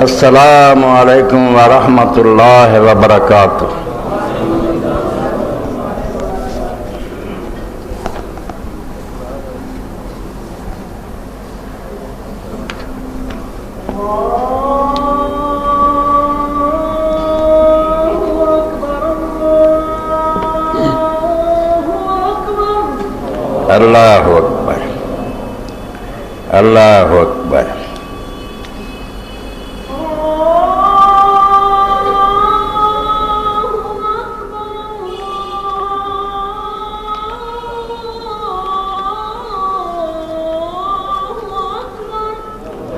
السلام علیکم ورحمۃ اللہ وبرکاتہ۔ اللہ اکبر، اللہ اکبر۔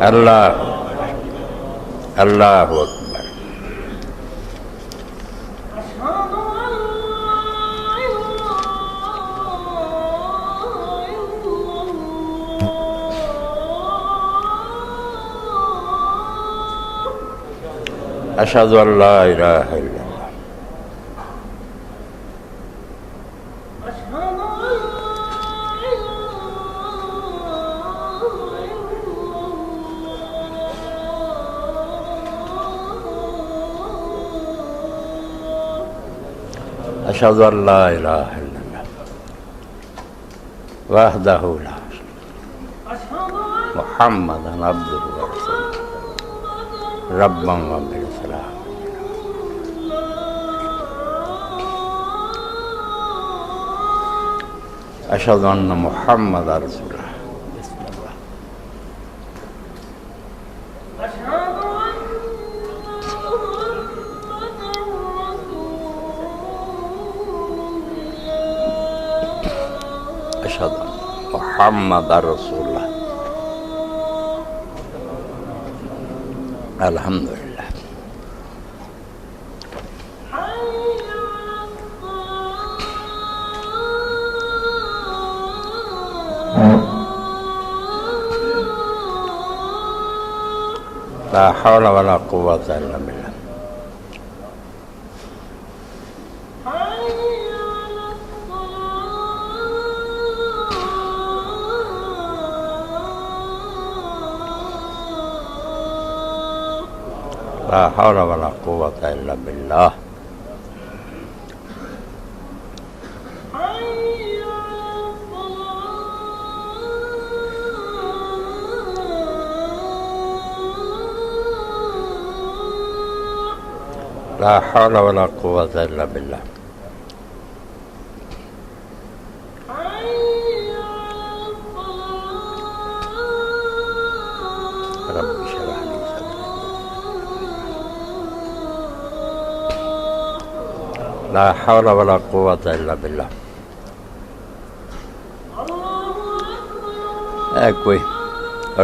اللہ اللہ اکبر۔ اشہد ان لا الہ الا اللہ۔ اشہد ان لا الہ الا اللہ وحدہ لا شریک لہ محمد عبدہ ورسولہ ربا وبالاسلام۔ اشہد ان محمد رسول اللہ۔ اشہد ان محمد رسول اللہ۔ الحمدللہ۔ لا حول ولا قوة الا باللہ۔ لا حول ولا قوة الا باللہ۔ لا حول ولا قوة الا باللہ۔ رب اشرح لي صدری۔ لا حول ولا قوة الا باللہ۔ کوئی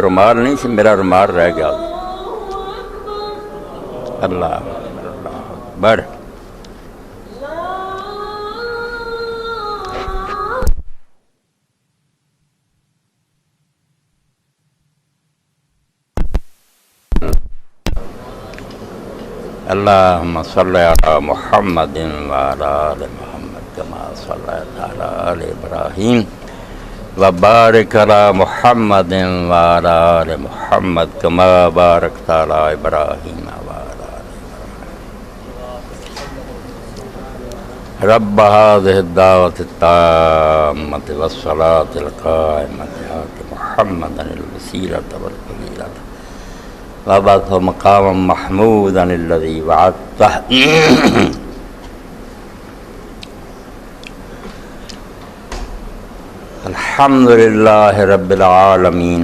رومال نہیں سی، میرا رومال رہ گیا۔ اللہ بڑھ۔ اللہم صلی علی محمد وعلی آل محمد کما صلیت علی آل ابراہیم وبارک علی محمد وعلی آل محمد کما بارکت علی ابراہیم رب هذه الدعوة التامة والصلاة القائمة آت محمدا الوسيلة والفضيلة وابعثه مقاما محمودا الذي وعدته۔ الحمد لله رب العالمين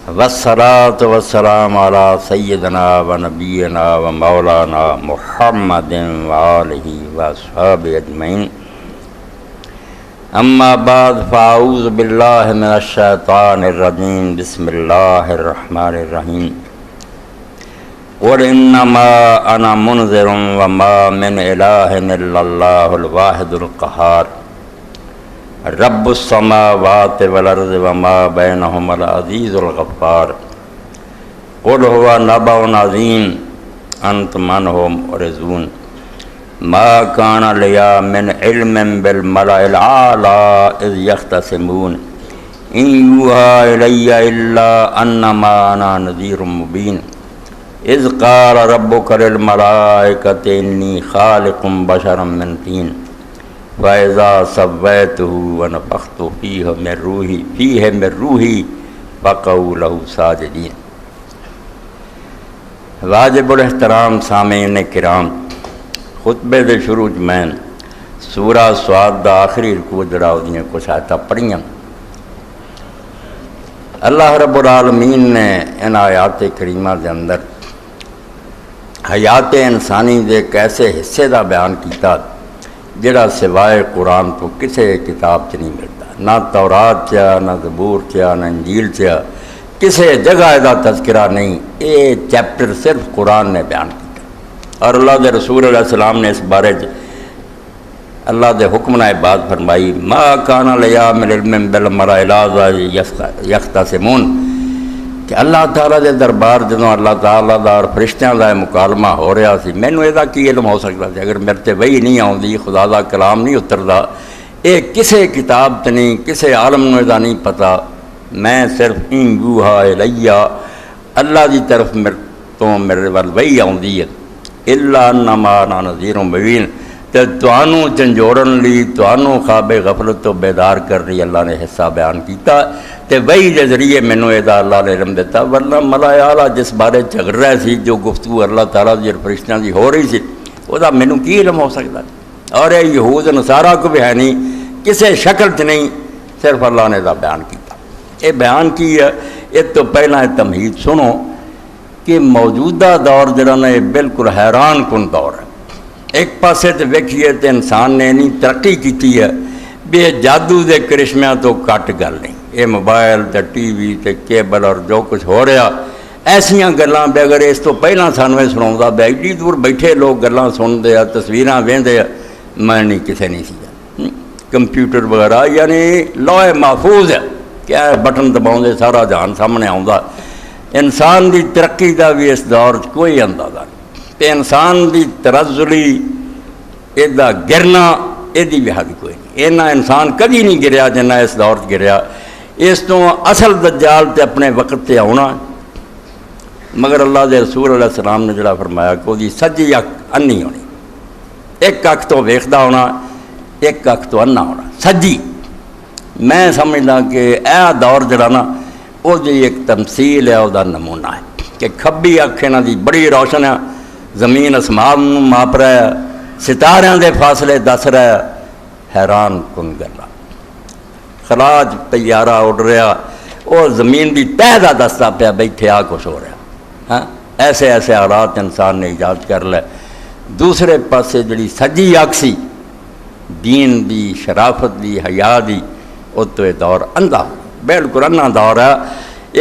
والصلاة والسلام على سيدنا ونبينا ومولانا محمد وآله وأصحابه أجمعين۔ أما بعد فأعوذ بالله من الشيطان الرجيم، بسم الله الرحمن الرحيم۔ قل إنما أنا منذر وما من إله إلا الله الواحد القهار رب السماوات والارض وما بينهما العزيز الغفار۔ قل هو نبأ عظيم انتم عنه معرضون۔ ما كان لي من علم بالملأ الأعلى إذ يختصمون ان یوحا الی الا انما انا نذیر مبین اذ قال ربک للملائکۃ انی خالق بشرا من طین فاذا سویتہ ونفخت فیہ من روحی فقعوا لہ ساجدین۔ واجب الاحترام سامعین کرام، خطبے دے شروع میں سورہ سواد دا آخری رکوع جڑا اودیاں کچھ آیتاں پڑھیاں۔ اللہ رب العالمین نے ان آیات کریمہ دے اندر حیات انسانی دے ایک ایسے حصے دا بیان کیتا جڑا سوائے قرآن تو کسے کتاب چ نہیں ملتا، نہ تورات چا، نہ زبور چا، نہ انجیل چا، کسے جگہ دا تذکرہ نہیں۔ یہ چیپٹر صرف قرآن نے بیان کیا، اور اللہ دے رسول علیہ السلام نے اس بارے اللہ دے حکم نے بات فرمائی، ما کان لیا من علم بالملائ الا یختصمون، کہ اللہ تعالیٰ دے دربار جدوں اللہ تعالیٰ دا اور فرشتیاں دا مکالمہ ہو رہا سی، مینوں یہ کی علم ہو سکتا سی اگر میرے تے وحی نہیں آؤندی، خدا دا کلام نہیں اتردا، یہ کسے کتاب تے نہیں، کسے عالم نوں دا نہیں پتہ، میں صرف ان یوحا الی، اللہ دی طرف میرے ول وحی آؤندی ہے، الا انما انا نذیر مبین، تے تانوں جھنجوڑن لی، تانوں خواب غفلت تو بیدار کرنی اللہ نے حصہ بیان کیتا، تے وہی دے ذریعے مینوں یہ اللہ نے علم دیتا، ورنہ ملائے اعلیٰ جس بارے جھگڑ رہے سی، جو گفتگو اللہ تعالیٰ دی فرشتیاں دی ہو رہی سی، وہ دا مینوں کی علم ہو سکتا ہے؟ اور یہ یہود نصارہ کو بھی ہے نہیں، کسے شکل چ نہیں، صرف اللہ نے دا بیان کیتا۔ یہ بیان کی ہے، اس تو پہلا تمہید سنو کہ موجودہ دور جڑا نا یہ بالکل حیران کن دور ہے۔ ایک پاسے تے ویکھیے تے انسان نے نہیں ترقی کیتی ہے، بے جادو دے کرشمیاں تو کٹ گل نہیں، یہ موبائل تے ٹی وی تے کیبل اور جو کچھ ہو رہا ایسیاں گلاں بے اگر اس تو پہلا سانویں سناؤندا بے ایڈی دور بیٹھے لوگ گلاں سنتے ہیں، تصویراں ویندے، میں نہیں کسے نہیں سی کمپیوٹر وغیرہ، یعنی لوح محفوظ ہے، کیا بٹن دباؤندے سارا جہان سامنے آؤندا۔ انسان دی ترقی دا بھی اس دور کوئی اندازہ نہیں، تے انسان دی ترزلی ایدا گرنا ایدی بھی حد کوئی نہیں، اینا انسان کدی نہیں گریا جنہ اس دور گریا۔ اس تو اصل دجال تے اپنے وقت تے آنا، مگر اللہ دے رسول علیہ السلام نے جڑا فرمایا کہ وہ سجی اکھ انی ہونی، ایک اکھ تو ویکھدا ہونا، ایک اکھ تو انا ہونا، سجی۔ میں سمجھدا کہ اے دور جڑا نا وہ جی ایک تمثیل ہے، وہ دا نمونہ ہے کہ کھبی اکھ انہاں دی بڑی روشن ہے، زمین اسمان ماپ رہا ہے، ستاریاں دے فاصلے دس رہا ہے، حیران کن گلا۔ خراج طیارہ اڑ رہا، وہ زمین دی تہ دا دستا پیا بیٹھے آ کچھ ہو رہا، ہاں ایسے ایسے حالات انسان نے ایجاد کر لے۔ دوسرے پاسے جڑی سجی اکھ سی دین دی، شرافت دی، حیا دی، وہ تو یہ دور اندھا، بالکل اندھا دور ہے۔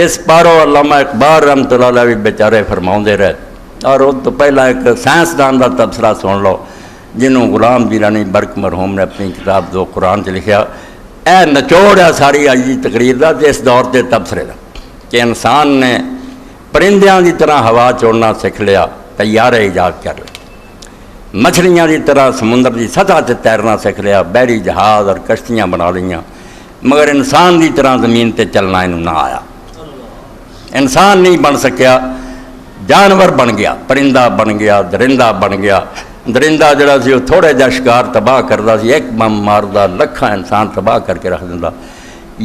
اس پارو علامہ اقبال رحمۃ اللہ علیہ بھی بیچارے فرماؤندے رہے، اور وہ تو پہلا ایک سائنسدان کا تبصرہ سن لو جنہوں غلام جیلانی برق مرحوم نے اپنی کتاب دو قرآن چ لکھا، اے نچوڑ ہے ساری آج کی تقریر دا اس دور کے تبصرے دا، کہ انسان نے پرندیاں دی طرح ہوا چوڑنا سکھ لیا، طیارے ایجاد کر لے، مچھلیاں دی طرح سمندر دی سطح تے تیرنا سکھ لیا، بحری جہاز اور کشتیاں بنا لیاں، مگر انسان دی طرح زمین تے چلنا انہوں نہ آیا، انسان نہیں بن سکیا، جانور بن گیا، پرندہ بن گیا، درندہ بن گیا۔ درندہ جڑا سی وہ تھوڑے جا شکار تباہ کرتا سی، ایک بم ماردا لکھاں انسان تباہ کر کے رکھ دیندا،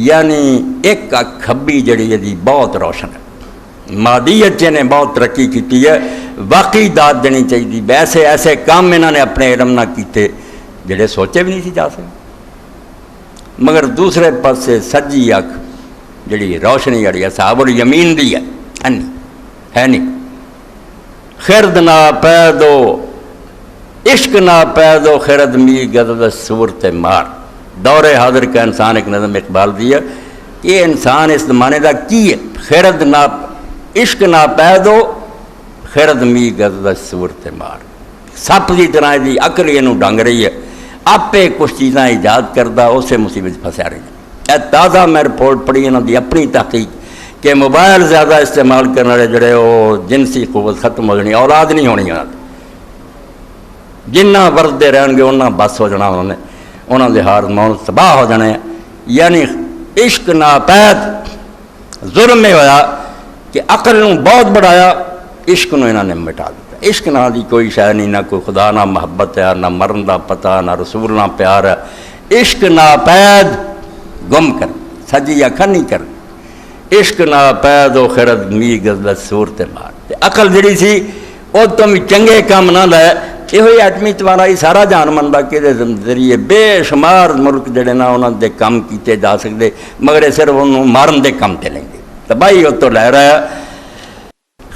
یعنی ایک اکھ کھبی جڑی ہے بہت روشن ہے۔ مادیت نے بہت ترقی کی ہے، واقعی داد دینی چاہیے، ایسے ایسے کام انہوں نے اپنے علم نہ کیتے جڑے سوچے بھی نہیں سی جا سکتے۔ مگر دوسرے پاسے سجی اکھ جڑی روشنی جڑی اصحاب الیمین دی ہے ہے نہیں، خرد نہ پیدو عشق نہ پیدو خرد می گدد صورت مار۔ دور حاضر کا انسان ایک نظم اقبال دی ہے، یہ انسان اس زمانے دا کی ہے، خرد نہ عشق نہ پیدو خرد می گدد صورت مار، سپ دی طرح دی عقل یہ ڈنگ رہی ہے، آپے کچھ چیزاں ایجاد کردہ اسے مصیبت پھنسا رہی ہے۔ تازہ میں رپورٹ پڑھی انہوں دی اپنی تحقیق کہ موبائل زیادہ استعمال کرنے والے جڑے وہ جنسی قوت ختم ہو جانی، اولاد نہیں ہونی، جنہ ورتے رہن گے انہاں بس ہو جانا، انہوں نے دے ہارمون تباہ ہو جانے، یعنی عشق ناپید ظلم یہ ہوا کہ عقل نو بہت بڑھایا، عشق نو انہوں نے مٹا دیا۔ عشق نہ دی کوئی شے نہیں، نہ کوئی خدا نہ محبت ہے، نہ مرن دا پتہ، نہ رسول نہ پیار ہے۔ عشق ناپید گم کر سجی اکھا نہیں کر، عشق ناپید و خرد می غزلت صورت مار۔ عقل جڑی سی وہ تم چنگے کام نہ لے، یہ ایٹمی تمہارا ہی سارا جان مندا کہ ذریعے بے شمار ملک جڑے نا انہوں دے کام کیتے جا سکتے، مگر صرف انہوں مارن دے کام تے لیں گے۔ تباہی وہ تو لے رہا ہے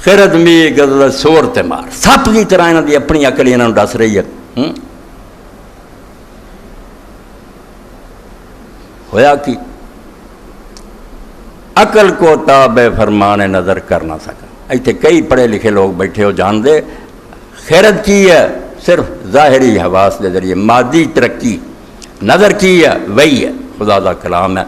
خرد می غزلت صورت مار، سپ کی طرح انہوں دی اپنی عقل انہوں دس رہی ہے۔ ہویا کہ عقل کو تابع فرمان نظر کر نہ سکا۔ ایتھے کئی پڑھے لکھے لوگ بیٹھے ہو جان دے خیرت کی ہے صرف ظاہری حواس کے ذریعے مادی ترقی، نظر کی ہے وہی ہے خدا دا کلام ہے۔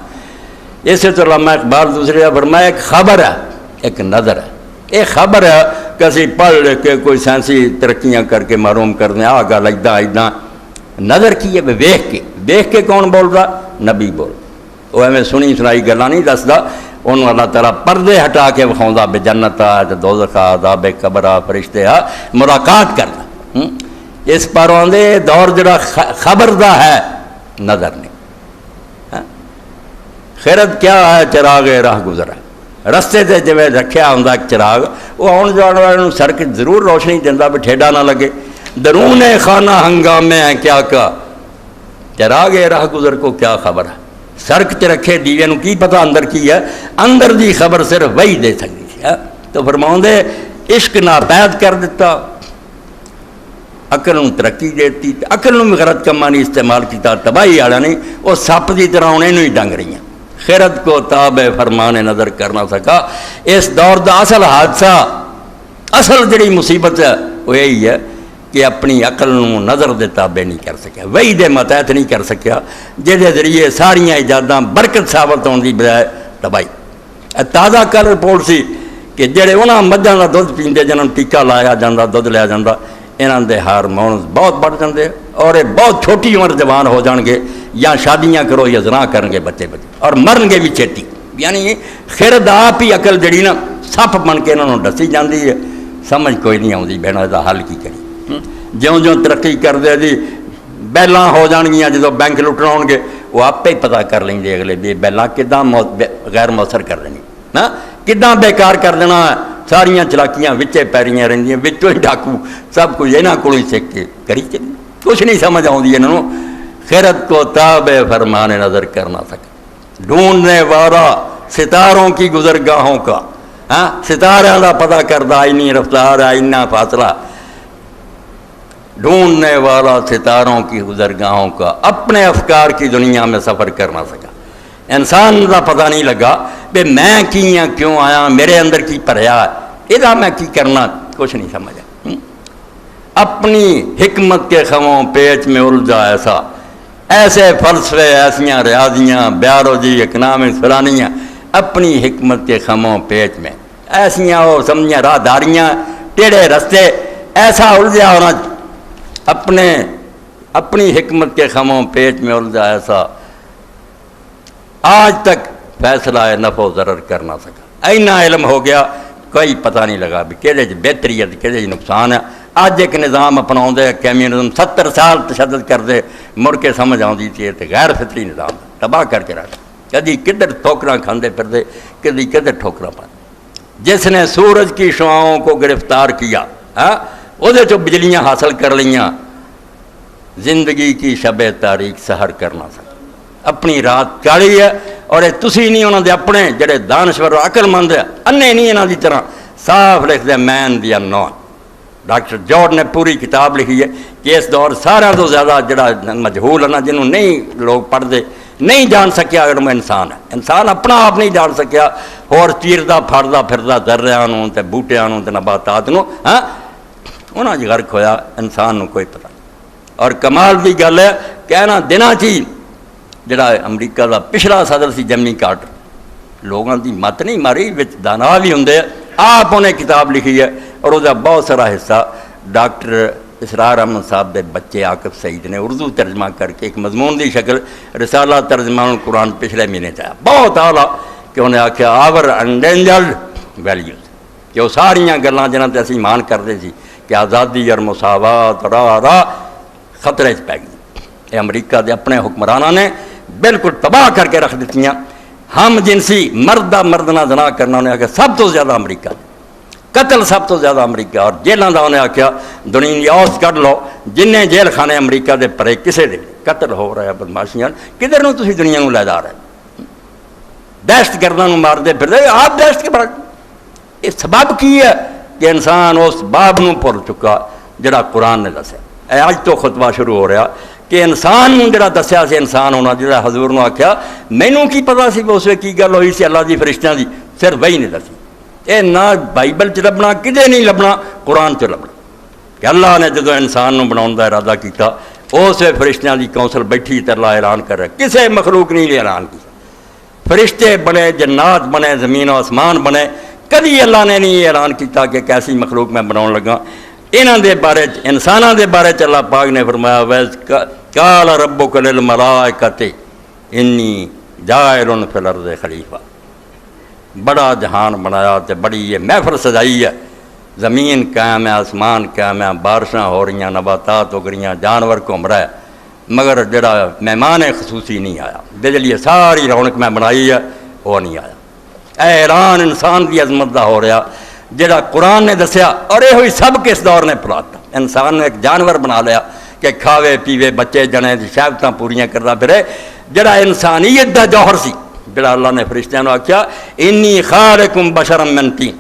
اسی طرح علامہ اقبال دوسرے فرمایا ایک خبر ہے ایک نظر ہے۔ ایک خبر ہے کہ اسی پڑھ لکھ کے کوئی سائنسی ترقیاں کر کے معلوم کر دیں آ گل ادا ادا، نظر کی ہے ویخ کے کون بول رہا؟ نبی بول۔ وہ ایویں سنی سنائی گلاں نہیں دسدا، انہوں اللہ تعالیٰ پردے ہٹا کے وکھاؤندا بے جنت آ دوزخ آ عذاب قبر آ فرشتے آ ملاقات کرنا۔ اس پر آندے دور جڑا خبر دا ہے نظر نہیں۔ خیرت کیا ہے؟ چراغ راہ گزر ہے، رستے تے جویں رکھیا ہوندا ایک چراغ، وہ آن جان والوں سڑک ضرور روشنی دیندا بھی ٹھیڈا نہ لگے۔ درون خانہ ہنگامے ہیں کیا چراغ راہ گزر کو کیا خبر ہے؟ سڑک تے رکھے دیوے نو کی پتہ اندر کی ہے؟ اندر دی خبر صرف وہی دے سکتی ہے۔ تو فرماؤں دے عشق ناپید کر دیتا، عقل نو ترقی دیتی، عقل نو غلط کماں نہیں استعمال کیتا، تباہی والا نہیں، وہ سپ دی طرح انہیں نو ہی ڈنگ رہی ہیں۔ خیرت کو تابع فرمان نظر کر نہ سکا۔ اس دور دا اصل حادثہ، اصل جڑی مصیبت ہے وہ یہی ہے کہ اپنی عقل نو نظر دے تابع نہیں کر سکیا، وہی دے متحت نہیں کر سکیا، جہدے ذریعے ساریاں ایجاداں برکت ثابت ہونے دی بجائے تباہی۔ تازہ کل رپورٹ سی کہ جڑے انہاں مجھاں دا دودھ پیندے جنہاں ٹیکا لایا جاندہ دودھ لیا جاندہ، انہاں دے ہارمونز بہت بڑھ جاندے اور یہ بہت چھوٹی عمر جوان ہو جان گے، یا شادیاں کرو یا زنا کرن گے بچے اور مرن گے بھی چھیتی۔ یعنی خیرت آپ ہی عقل جڑی نا سپ بن کے انہوں ڈسی جاندی ہے، سمجھ کوئی نہیں آتی بہنوں دا حل کی کری۔ جوں جوں ترقی کر دے جی بیلاں ہو جان گیاں، جدو بینک لٹنا ہون گے وہ آپ ہی پتہ کر لیں گے اگلے بھی بیلاں کداں غیر مؤثر کر دینی نا، کداں بیکار کر دینا ہے۔ ساریاں چلاکیاں وچے پیریاں رہندیاں، وچوں ہی ڈاکو سب کچھ یہاں کو ہی سیکھ کے کری چلی، کچھ نہیں سمجھ آتی انہوں۔ خیرت کو تابع فرمان نظر کر نہ سکے، ڈھونڈنے والا ستاروں کی گزرگاہوں کا، ستاروں کا پتہ کردہ آئینی رفتار آئینہ فاصلہ، ڈھونڈنے والا ستاروں کی گزرگاہوں کا، اپنے افکار کی دنیا میں سفر کر نہ سکا۔ انسان کا پتہ نہیں لگا کہ میں کی ہاں، کیوں آیا، میرے اندر کی بھریا ہے، یہ میں کی کرنا، کچھ نہیں سمجھا۔ اپنی حکمت کے خموں پیچ میں الجھا ایسے فلسفے، ایسیاں ریاضیاں، بیولوجی، اکنامکس فلانیاں، اپنی حکمت کے خموں پیچ میں ایسیاں وہ سمجھیاں راہداریاں، ٹیڑھے رستے، ایسا الجھا ہونا، اپنی حکمت کے خموں پیچ میں الجھا ایسا، آج تک فیصلہ نفع و ضرر کر نہ سکا۔ اینا علم ہو گیا کوئی پتہ نہیں لگا بھی کہڑے بہتری ہے کہڑے نقصان ہے۔ اج ایک نظام اپناؤں دے کمیونزم 70 سال تشدد کر دے، مڑ کے سمجھ آتی تھی تو غیر فطری نظام تباہ کر کے رکھ، کدی کدھر ٹھوکراں کھاندے پھر دے، کدی کدھر ٹھوکراں پاندے۔ جس نے سورج کی شعاؤں کو گرفتار کیا، وہ جو بجلیاں حاصل کر لیاں، زندگی کی شب تاریک سحر کر نہ سکا، اپنی رات چاڑی ہے۔ اور یہ تسی نہیں انہوں دے اپنے جڑے دانشور عقل مند ہے، انے نہیں انہوں دی طرح صاف لکھ دے مین دی انون۔ ڈاکٹر جارڈ نے پوری کتاب لکھی ہے کہ اس دور سارا تو زیادہ جڑا مجہول ہے نا، جنہوں نہیں لوگ پڑھ دے، نہیں جان سکیا اگر وہ انسان ہے، انسان اپنا آپ نہیں جان سکیا، اور چیردہ پھڑدا پھردا ذریعہ نوں تے بوٹیاں نوں تے نباتات نوں، انہاں جی غرق ہویا، انسان نوں کوئی پتہ نہیں۔ اور کمال دی گل ہے کہ انہاں دناں چی جڑا امریکہ دا پچھلا صدر سی جیمی کارٹر، لوگوں دی مت نہیں ماری، وچ دانا بھی ہوندے، آپ انہیں کتاب لکھی ہے اور وہ بہت سارا حصہ ڈاکٹر اسرار احمد صاحب دے بچے عاقب سعید نے اردو ترجمہ کر کے ایک مضمون دی شکل رسالہ ترجمان قرآن پچھلے مہینے چاہیا بہت اعلیٰ کہ انہیں آخیا آور انڈینجرڈ ویلیوز کہ وہ ساریاں گلاں جنہاں تے اسی ایمان کرتے سی کہ آزادی اور مساوات راہ خطرے پی گئی. یہ امریکہ دے اپنے حکمرانہ نے بالکل تباہ کر کے رکھ دیتیاں. ہم جنسی مردہ مردنا زنا کرنا انہیں آخیا سب تو زیادہ امریکہ قتل سب تو زیادہ امریکہ اور جیلوں کا انہیں آخیا دنیا اوس کر لو جن جیل خانے امریکہ دے پرے کسے دے قتل ہو رہا ہے بدماشیاں کدھر نو تسی دنیا نو لے جا رہے دہشت گرداں نو مار دے پھر آپ دہشت کے بڑا یہ سبب کی ہے کہ انسان اس باب نو بھول چکا جڑا قرآن نے دسیا. اج تو خطبہ شروع ہو رہا کہ انسان نو جڑا دسیا سی انسان ہونا جڑا حضور نو آخیا مینوں کی پتا سی کہ اس وقت کی گل ہوئی سی اللہ دی فرشتیاں دی صرف وہی نہیں دسی. اے نہ بائبل چ لبنا کدے نہیں لبنا قرآن چ لبنا کہ اللہ نے جدو انسان نو بناؤن دا ارادہ کیتا اس فرشتیاں دی کونسل بیٹھی تے اللہ اعلان کر رہا کسے مخلوق نہیں اعلان کیا. فرشتے بنے جنات بنے زمین و آسمان بنے کدی اللہ نے نہیں اعلان کیتا کہ کیسی مخلوق میں بناؤن لگا. انہاں دے بارے انساناں دے بارے چ اللہ پاک نے فرمایا ویز قال ربک للملائکۃ انی جاعل فی الارض خلیفہ. بڑا جہان بنایا تے بڑی یہ محفل سجائی ہے زمین قائم ہے آسمان قائم ہے بارشاں ہو رہی ہیں نباتات ہو رہی ہیں جانور گھوم رہا ہے مگر جڑا مہمان خصوصی نہیں آیا بجلی ساری رونق میں بنائی ہے وہ نہیں آیا. اعلان انسان کی عظمت دا ہو رہا جڑا قرآن نے دسیا اور یہ ہوئی سب کے اس دور نے پلاتا. انسان نے ایک جانور بنا لیا کہ کھاوے پیوے بچے جنے شہوتاں پوریاں کرتا پھرے جڑا انسانیت دا جوہر سی جڑا اللہ نے فرشتیاں نو آکھیا انی خالقکم بشرا من طین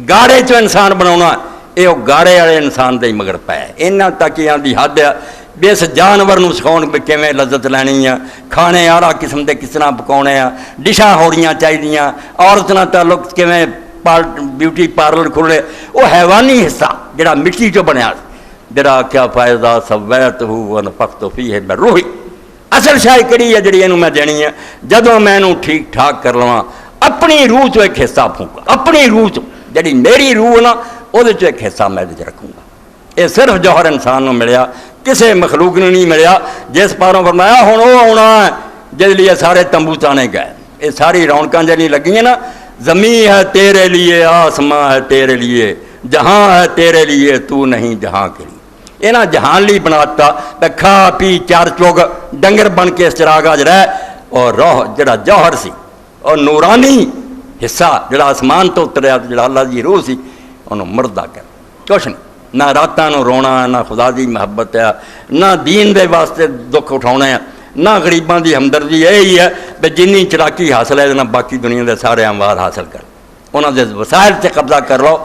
گاڑے چو انسان بناونا یہ گاڑے والے انسان دے مگر پے انہاں تک یہاں دی حد ہے بھی اس جانور نو سکھاؤن بھی کیویں لذت لینی ہے کھانے آرا قسم دے کس طرح پکاؤنے ہیں ڈشاں ہونیاں چاہیے عورت نال تعلق کیویں بیوٹی پارلر کھلے وہ حیوانی حصہ جڑا مٹی چو بنیا جڑا آکھیا فائدہ سویتہ ونفخت فیہ من روحی اصل شاہ کڑی ہے جڑی اینوں میں دینی ہے جدوں میں اینوں ٹھیک ٹھاک کر لواں اپنی روح چو ایک حصہ پھونکا اپنی روح چو جڑی میری روح نا وہ چو ایک حصہ میں رکھوں گا. یہ صرف جوہر انسان نو ملیا کسے مخلوق نے نہیں ملیا جس پاروں فرمایا ہن وہ آنا ہے جس لیے سارے تمبو تانے گئے. یہ ساری رونقاں جڑی لگی ہیں نا زمین ہے تیرے لیے آسماں ہے تیرے لیے جہاں ہے تیرے لیے تو نہیں جہاں کے لیے. یہ نا جہان لی بناتا کھا پی چار چوگ ڈنگر بن کے اس چراغ اج رہ اور روح جڑا جوہر سی اور نورانی حصہ جڑا آسمان تو اتریا جڑا اللہ دی روح سی انہوں مردہ کر کچھ نہیں. نہ راتاں نو رونا ہے نہ خدا دی محبت ہے نہ دین دے واسطے دکھ اٹھاؤنے ہیں نہ غریباں دی ہمدردی یہی ہے کہ جنی چلاکی حاصل ہے نہ باقی دنیا دے سارے اموال حاصل کر انہوں دے وسائل سے قبضہ کر لو.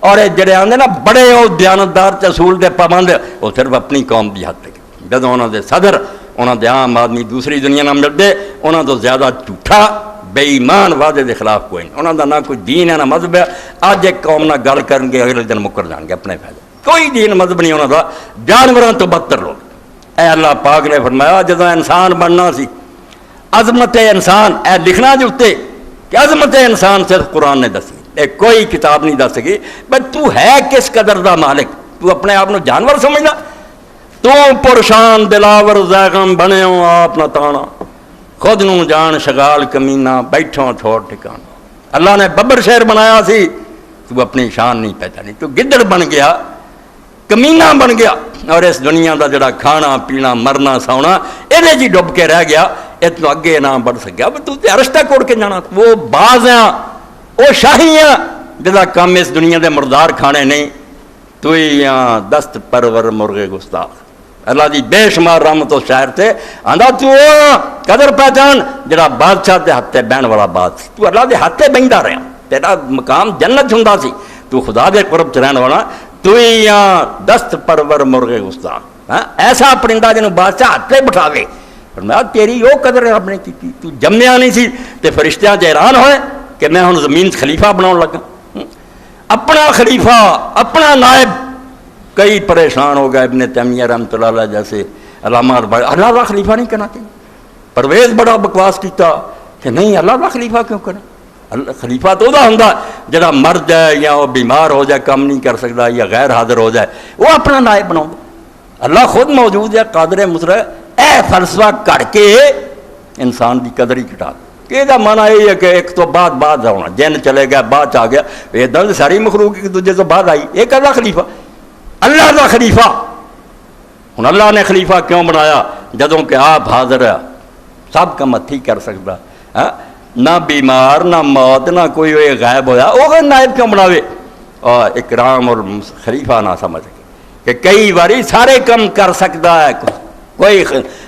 اور یہ جڑے آندے نا بڑے وہ دیانتدار تے اصول دے پابند وہ صرف اپنی قوم دی حد تک جدوں انہوں دے صدر انہوں دے عام آدمی دوسری دنیا نہ ملتے انہوں تو زیادہ جھوٹا بے ایمان وعدے دے خلاف کوئی نہیں. انہوں دا نہ کوئی دین ہے نہ مذہب ہے. اج ایک قوم نہ گل کرن گے اگلے دن مکر جان گے اپنے فائدے کوئی دین مذہب نہیں انہوں دا جانوراں تو بدتر لوگ. اے اللہ پاک نے فرمایا جدوں انسان بننا سی عظمت انسان اے لکھنا جو اتے کہ عظمت انسان صرف قرآن نے دسی کوئی کتاب نہیں دس سکی بھائی تو ہے کس قدر دا مالک تو اپنے آپ نو جانور سمجھنا تو پرشان دلاور زیغم بنے ہو آپ نہ تانا خود نو جان شغال کمینہ بیٹھوں چھوڑ ٹھکانا. اللہ نے ببر شہر بنایا سی تو اپنی شان نہیں پہچانی تو گدڑ بن گیا کمینہ بن گیا اور اس دنیا دا جڑا کھانا پینا مرنا سونا یہ جی ڈب کے رہ گیا یہ تو اگے نہ بڑھ سکیا تو ارشتہ کوڑ کے جانا وہ باز ہیں وہ شاہیاں جدا کام اس دنیا دے مردار کھانے نہیں تو یہاں دست پرور مرغے گستاخ. اللہ دی بے شمار رحمت و شاعر تھے آندا تو قدر پہچان جڑا بادشاہ دے ہتھے بہن والا بات تو اللہ دے ہتھے بہندا رہا تیرا مقام جنت ہوندا سی تو خدا دے قرب چ رہن والا تو یہاں دست پرور مرغے گستاخ ایسا پرندہ جنوں بادشاہ ہتھے بٹھاوے فرمایا تیری وہ قدر آپ نے کی تو جمیا نہیں سی تے فرشتیاں حیران ہوئے کہ میں ہن زمین خلیفہ بناؤ لگا اپنا خلیفہ اپنا نائب. کئی پریشان ہو گئے ابن تیمیہ رحمۃ اللہ علیہ جیسے علامات بڑے اللہ کا خلیفہ نہیں کرنا چاہیے. پرویز بڑا بکواس کیتا کہ نہیں اللہ کا خلیفہ کیوں کرنا. خلیفہ تو وہاں ہوندا جڑا مر جائے یا وہ بیمار ہو جائے کام نہیں کر سکتا یا غیر حاضر ہو جائے وہ اپنا نائب بناؤ اللہ خود موجود ہے قادر مطلق، اے فلسفہ کڑ کے انسان کی قدر ہی گھٹا کہ یہ مانا یہ ہے کہ ایک تو بعد ہونا، جن چلے گیا بعد آ گیا، ادھر تو ساری مخلوق ایک دوجے تو بعد آئی، ایک اللہ خلیفہ، اللہ کا خلیفہ۔ ہوں اللہ نے خلیفہ کیوں بنایا؟ جدوں کہ آپ حاضر ہے، سب کا مت ہی کر سکتا، نہ بیمار نہ موت نہ کوئی غائب ہویا، وہ نائب کیوں بناوے؟ اور اکرام اور خلیفہ نہ سمجھ کہ کئی باری سارے کم کر سکتا ہے کوئی،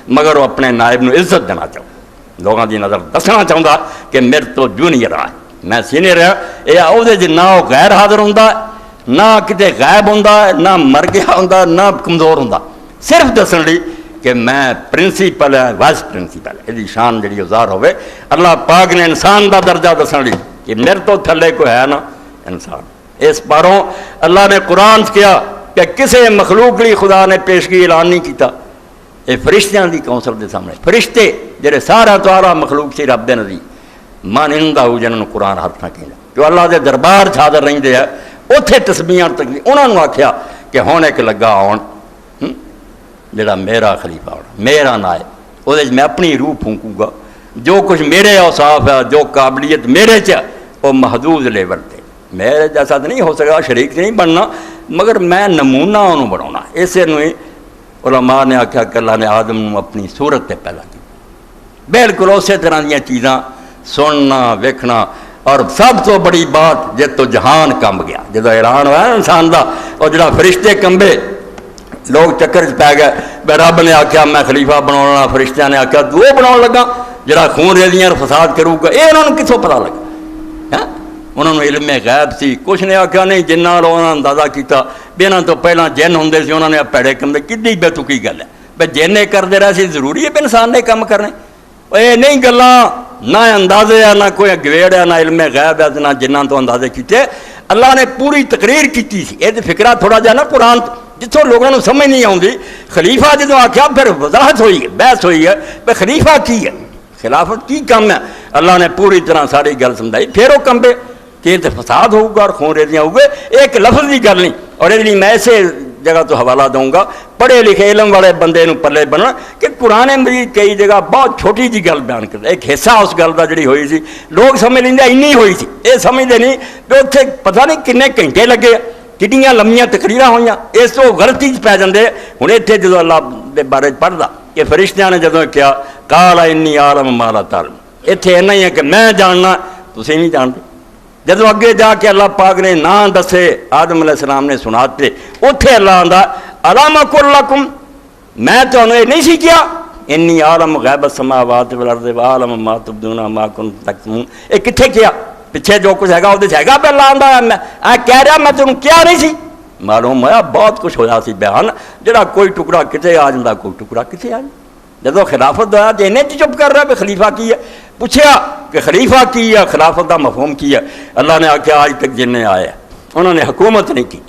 مگر وہ اپنے نائب نو عزت دینا چاہتا، لوگوں کی نظر دسنا چاہتا کہ میرے تو جونیئر ہے، میں سینئر ہاں، یہ عہدے نہ وہ غیر حاضر ہوں، نہ کتے غائب ہوں، نہ مر گیا ہوں، نہ کمزور ہوں، صرف دسن لی کہ میں پرنسپل ہے، وائس پرنسپل ہے، یہ شان جڑی ظاہر ہوئے۔ اللہ پاک نے انسان دا درجہ دسن لی کہ میرے تو تھلے کوئی ہے نا انسان۔ اس پاروں اللہ نے قرآن کیا کہ کسے مخلوق لی خدا نے پیشگی اعلان نہیں کیتا، یہ فرشتیاں دی کونسل دے سامنے، فرشتے جڑے سارا تو آرہ مخلوق سی رب دے نزدیک مانندہ ہو جنہوں قرآن ہاتھ نہ کہنا، جو اللہ دے دربار حاضر رہندے ہیں، اتھے تسبیحاں تک انہوں نے آکھیا کہ ہون ایک لگا آن جڑا میرا خلیفہ ہونا، میرا نائب، وہ میں اپنی روح پھونکوں گا، جو کچھ میرے اوصاف ہے، جو قابلیت میرے چ وہ محدود لیول تے، میرے جیسا تو نہیں ہو سکا، شریک نہیں بننا، مگر میں نمونہ انہوں بنانا۔ اسے نویں علماء نے آکھا کہ اللہ نے آدم نو اپنی صورت تے پیدا کی، بالکل اسی طرح دیا چیزاں سننا ویکھنا، اور سب تو بڑی بات جے تو جہان کمب گیا، جدو حیران ہوا انسان دا، اور جڑا فرشتے کمبے لوگ چکر چ پی گئے، بے رب نے آکھیا میں خلیفہ بنانا، فرشتیاں نے آکھیا تو بناؤ لگا جڑا خون ریزیاں فساد کروں گا، یہ انہوں نے کتوں پتہ لگا؟ انہوں نے علم غیب سی، کچھ نے آکھیا نہیں جنہاں لوگوں نے اندازہ کیتا بھی انہاں تو پہلاں جن ہوندے سی، انہوں نے پیڑے کم دے، کدی بے تکی گل ہے بے جن کردے رہے سی، ضروری ہے بھی انسان نے کم کرنے؟ یہ نہیں گلاں، نہ اندازے ہے، نہ کوئی گویڑ ہے، نہ علم غیب ہے، نہ جنہاں تو اندازے کیتے۔ اللہ نے پوری تقریر کیتی سی، یہ فکرہ تھوڑا جہا نا قرآن جتوں لوگوں نے سمجھ نہیں آتی، خلیفہ جدوں آکھیا پھر وضاحت ہوئی ہے، بحث ہوئی ہے کہ خلیفہ کی ہے، خلافت کی کم ہے، اللہ نے پوری طرح ساری گل سمجھائی، پھر وہ کمبے کہ فساد ہوگا اور خون ریزیاں ہوگے، ایک لفظ کی گل نہیں۔ اور یہ میں ایسے جگہ تو حوالہ دوں گا، پڑھے لکھے علم والے بندے نو پلے بننا کہ قرآن مجید کئی جگہ بہت چھوٹی جی گل بیان کرتا، ایک حصہ اس گل کا جڑی ہوئی سی لوگ سمجھ لیں اینی ہوئی سی، یہ سمجھتے نہیں کہ اتنے پتہ نہیں کنے گھنٹے لگے، کتنیاں لمبیاں تقریراں ہوئیاں، اس تو غلطی پی جاندے۔ ہوں اتنے جدو اللہ دے بارے پڑھدا کہ فرشتیاں نے جدوں کیا قال انی عالم ما لا تعلم، اتنے اینا ہی ہے کہ میں جاننا تسی نہیں جانتے۔ جدو اگے جا کے اللہ پاک نے نام دسے، آدم علیہ السلام نے سناتے، اتنے اللہ آندا الم اقل لکم، میں تمہیں یہ نہیں سی کیا انی عالم غیب السماوات والارض وعالم ما تبدون ما کنتم تکتمون، یہ کتنے کیا؟ پیچھے جو کچھ ہے گا وہ ہے گا پہ اللہ آندا میں کہہ رہا میں تمہیں کیا نہیں سی؟ معلوم ہوا بہت کچھ ہویا سی بیان، جڑا کوئی ٹکڑا کتے آ جاتا، کوئی ٹکڑا کتے آ جاتا۔ جدو خلافت ہوا تو انہیں چپ کر رہا کہ خلیفہ کی ہے، پوچھا کہ خلیفہ کی ہے، خلافت کا مفہوم کی ہے؟ اللہ نے آکھیا آج تک جن آئے انہوں نے حکومت نہیں کی،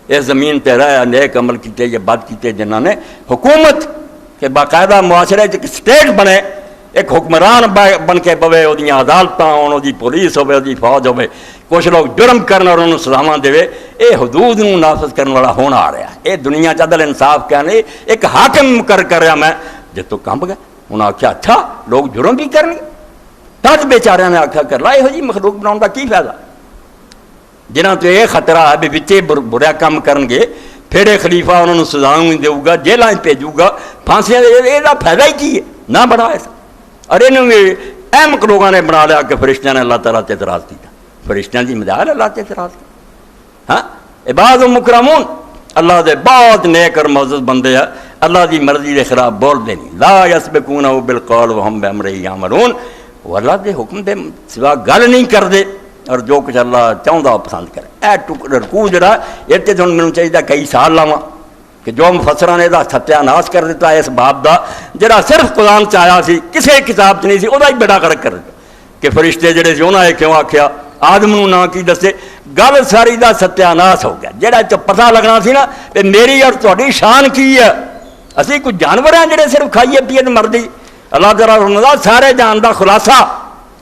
اس زمین تے رہے نیک عمل کیتے یا بد کیتے، جنہوں نے حکومت کے باقاعدہ معاشرے ایک سٹیٹ بنے، ایک حکمران بن کے بوے، وہ عدالتاں ہون، وہ پولیس ہوے، وہ فوج ہوے، کچھ لوگ جرم کرنا اور انہوں سزاواں دے، یہ حدود نو نافذ کرنے والا ہونا آ رہا ہے۔ یہ دنیا چ عدل انصاف کہنے ایک حاکم مقرر کر رہا میں، جب تو کمب گیا انہوں نے آخیا اچھا لوگ جرم بھی کریں گے، تج بیچارے نے آخیا کر لا یہ جی مخلوق بناؤ کا کی فائدہ، جنہاں تو یہ خطرہ ہے بھی بچے برا کام کرن گے، پھر یہ خلیفہ انہوں نے سزاؤں بھی دے گا، جیلیں بھیجو گا، پھانسیاں، یہ فائدہ ہی کی ہے؟ نہ بنا ایسا۔ اور یہ احمق لوگوں نے بنا لیا کہ فرشتیاں نے اللہ تعالیٰ تے اعتراض کیا، فرشتیاں دی مجال اللہ تے اعتراض کیا۔ ہاں عباد مکرمون، اللہ دے بہت نیک اور معزز بندے ہیں، اللہ دی مرضی دے خلاف بول دے نہیں، لا یسبقونہ بالقول وہم بامرہ یعملون، وہ اللہ دے حکم دے سوا گل نہیں کر دے، اور جو کچھ اللہ چاہتا وہ پسند کرے۔ اے رکوع جڑا یہ تو مجھے چاہیے کئی سال لاواں کہ جو مفسراں نے دا ستیہ ناش کر دیتا اس باب دا، جڑا صرف قرآن چ آیا سی، کسی کتاب چ نہیں سی، وہ ہی بیڑا غرق کر دیتا کہ فرشتے جڑے سی انہاں نے کیوں آکھیا آدم نو نہ کی دسے، گل ساری دا ستیہ ناش ہو گیا۔ جڑا تو پتہ لگنا سی نا کہ میری اور تہاڈی شان کی ہے، اسی کوئی جانور ہیں جڑے صرف کھائیے پیے تے مردی، اللہ تعالیٰ سارے جان دا خلاصہ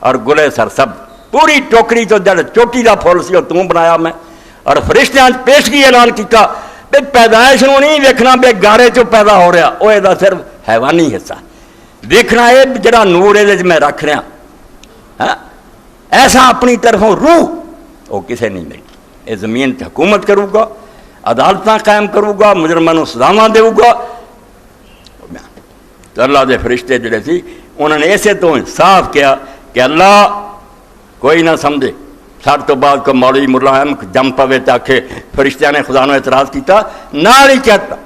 اور گلے سرسب، پوری ٹوکری تو جڑ چوٹی دا پھول سی وہ توں بنایا میں، اور فرشتیاں پیشگی اعلان کیتا بھی پیدائش نو نہیں ویکھنا بھی گارے چوں پیدا ہو رہا، وہ یہ صرف حیوانی حصہ ویکھنا ہے جڑا نور یہ میں رکھ رہا ہاں ایسا اپنی طرفوں روح وہ کسے نہیں ملتی. یہ زمین تے حکومت کروں گا، عدالتاں قائم کروں گا، مجرماں نوں سزاواں دے گا. تو اللہ دے فرشتے جڑے سی انہوں نے اسے تو صاف کیا کہ اللہ کوئی نہ سمجھے ساڈے تو بعد کو مولوی ملا احمد جم پوے تے آکھے فرشتیاں نے خدا نوں اعتراض کیتا، نال ہی کہتا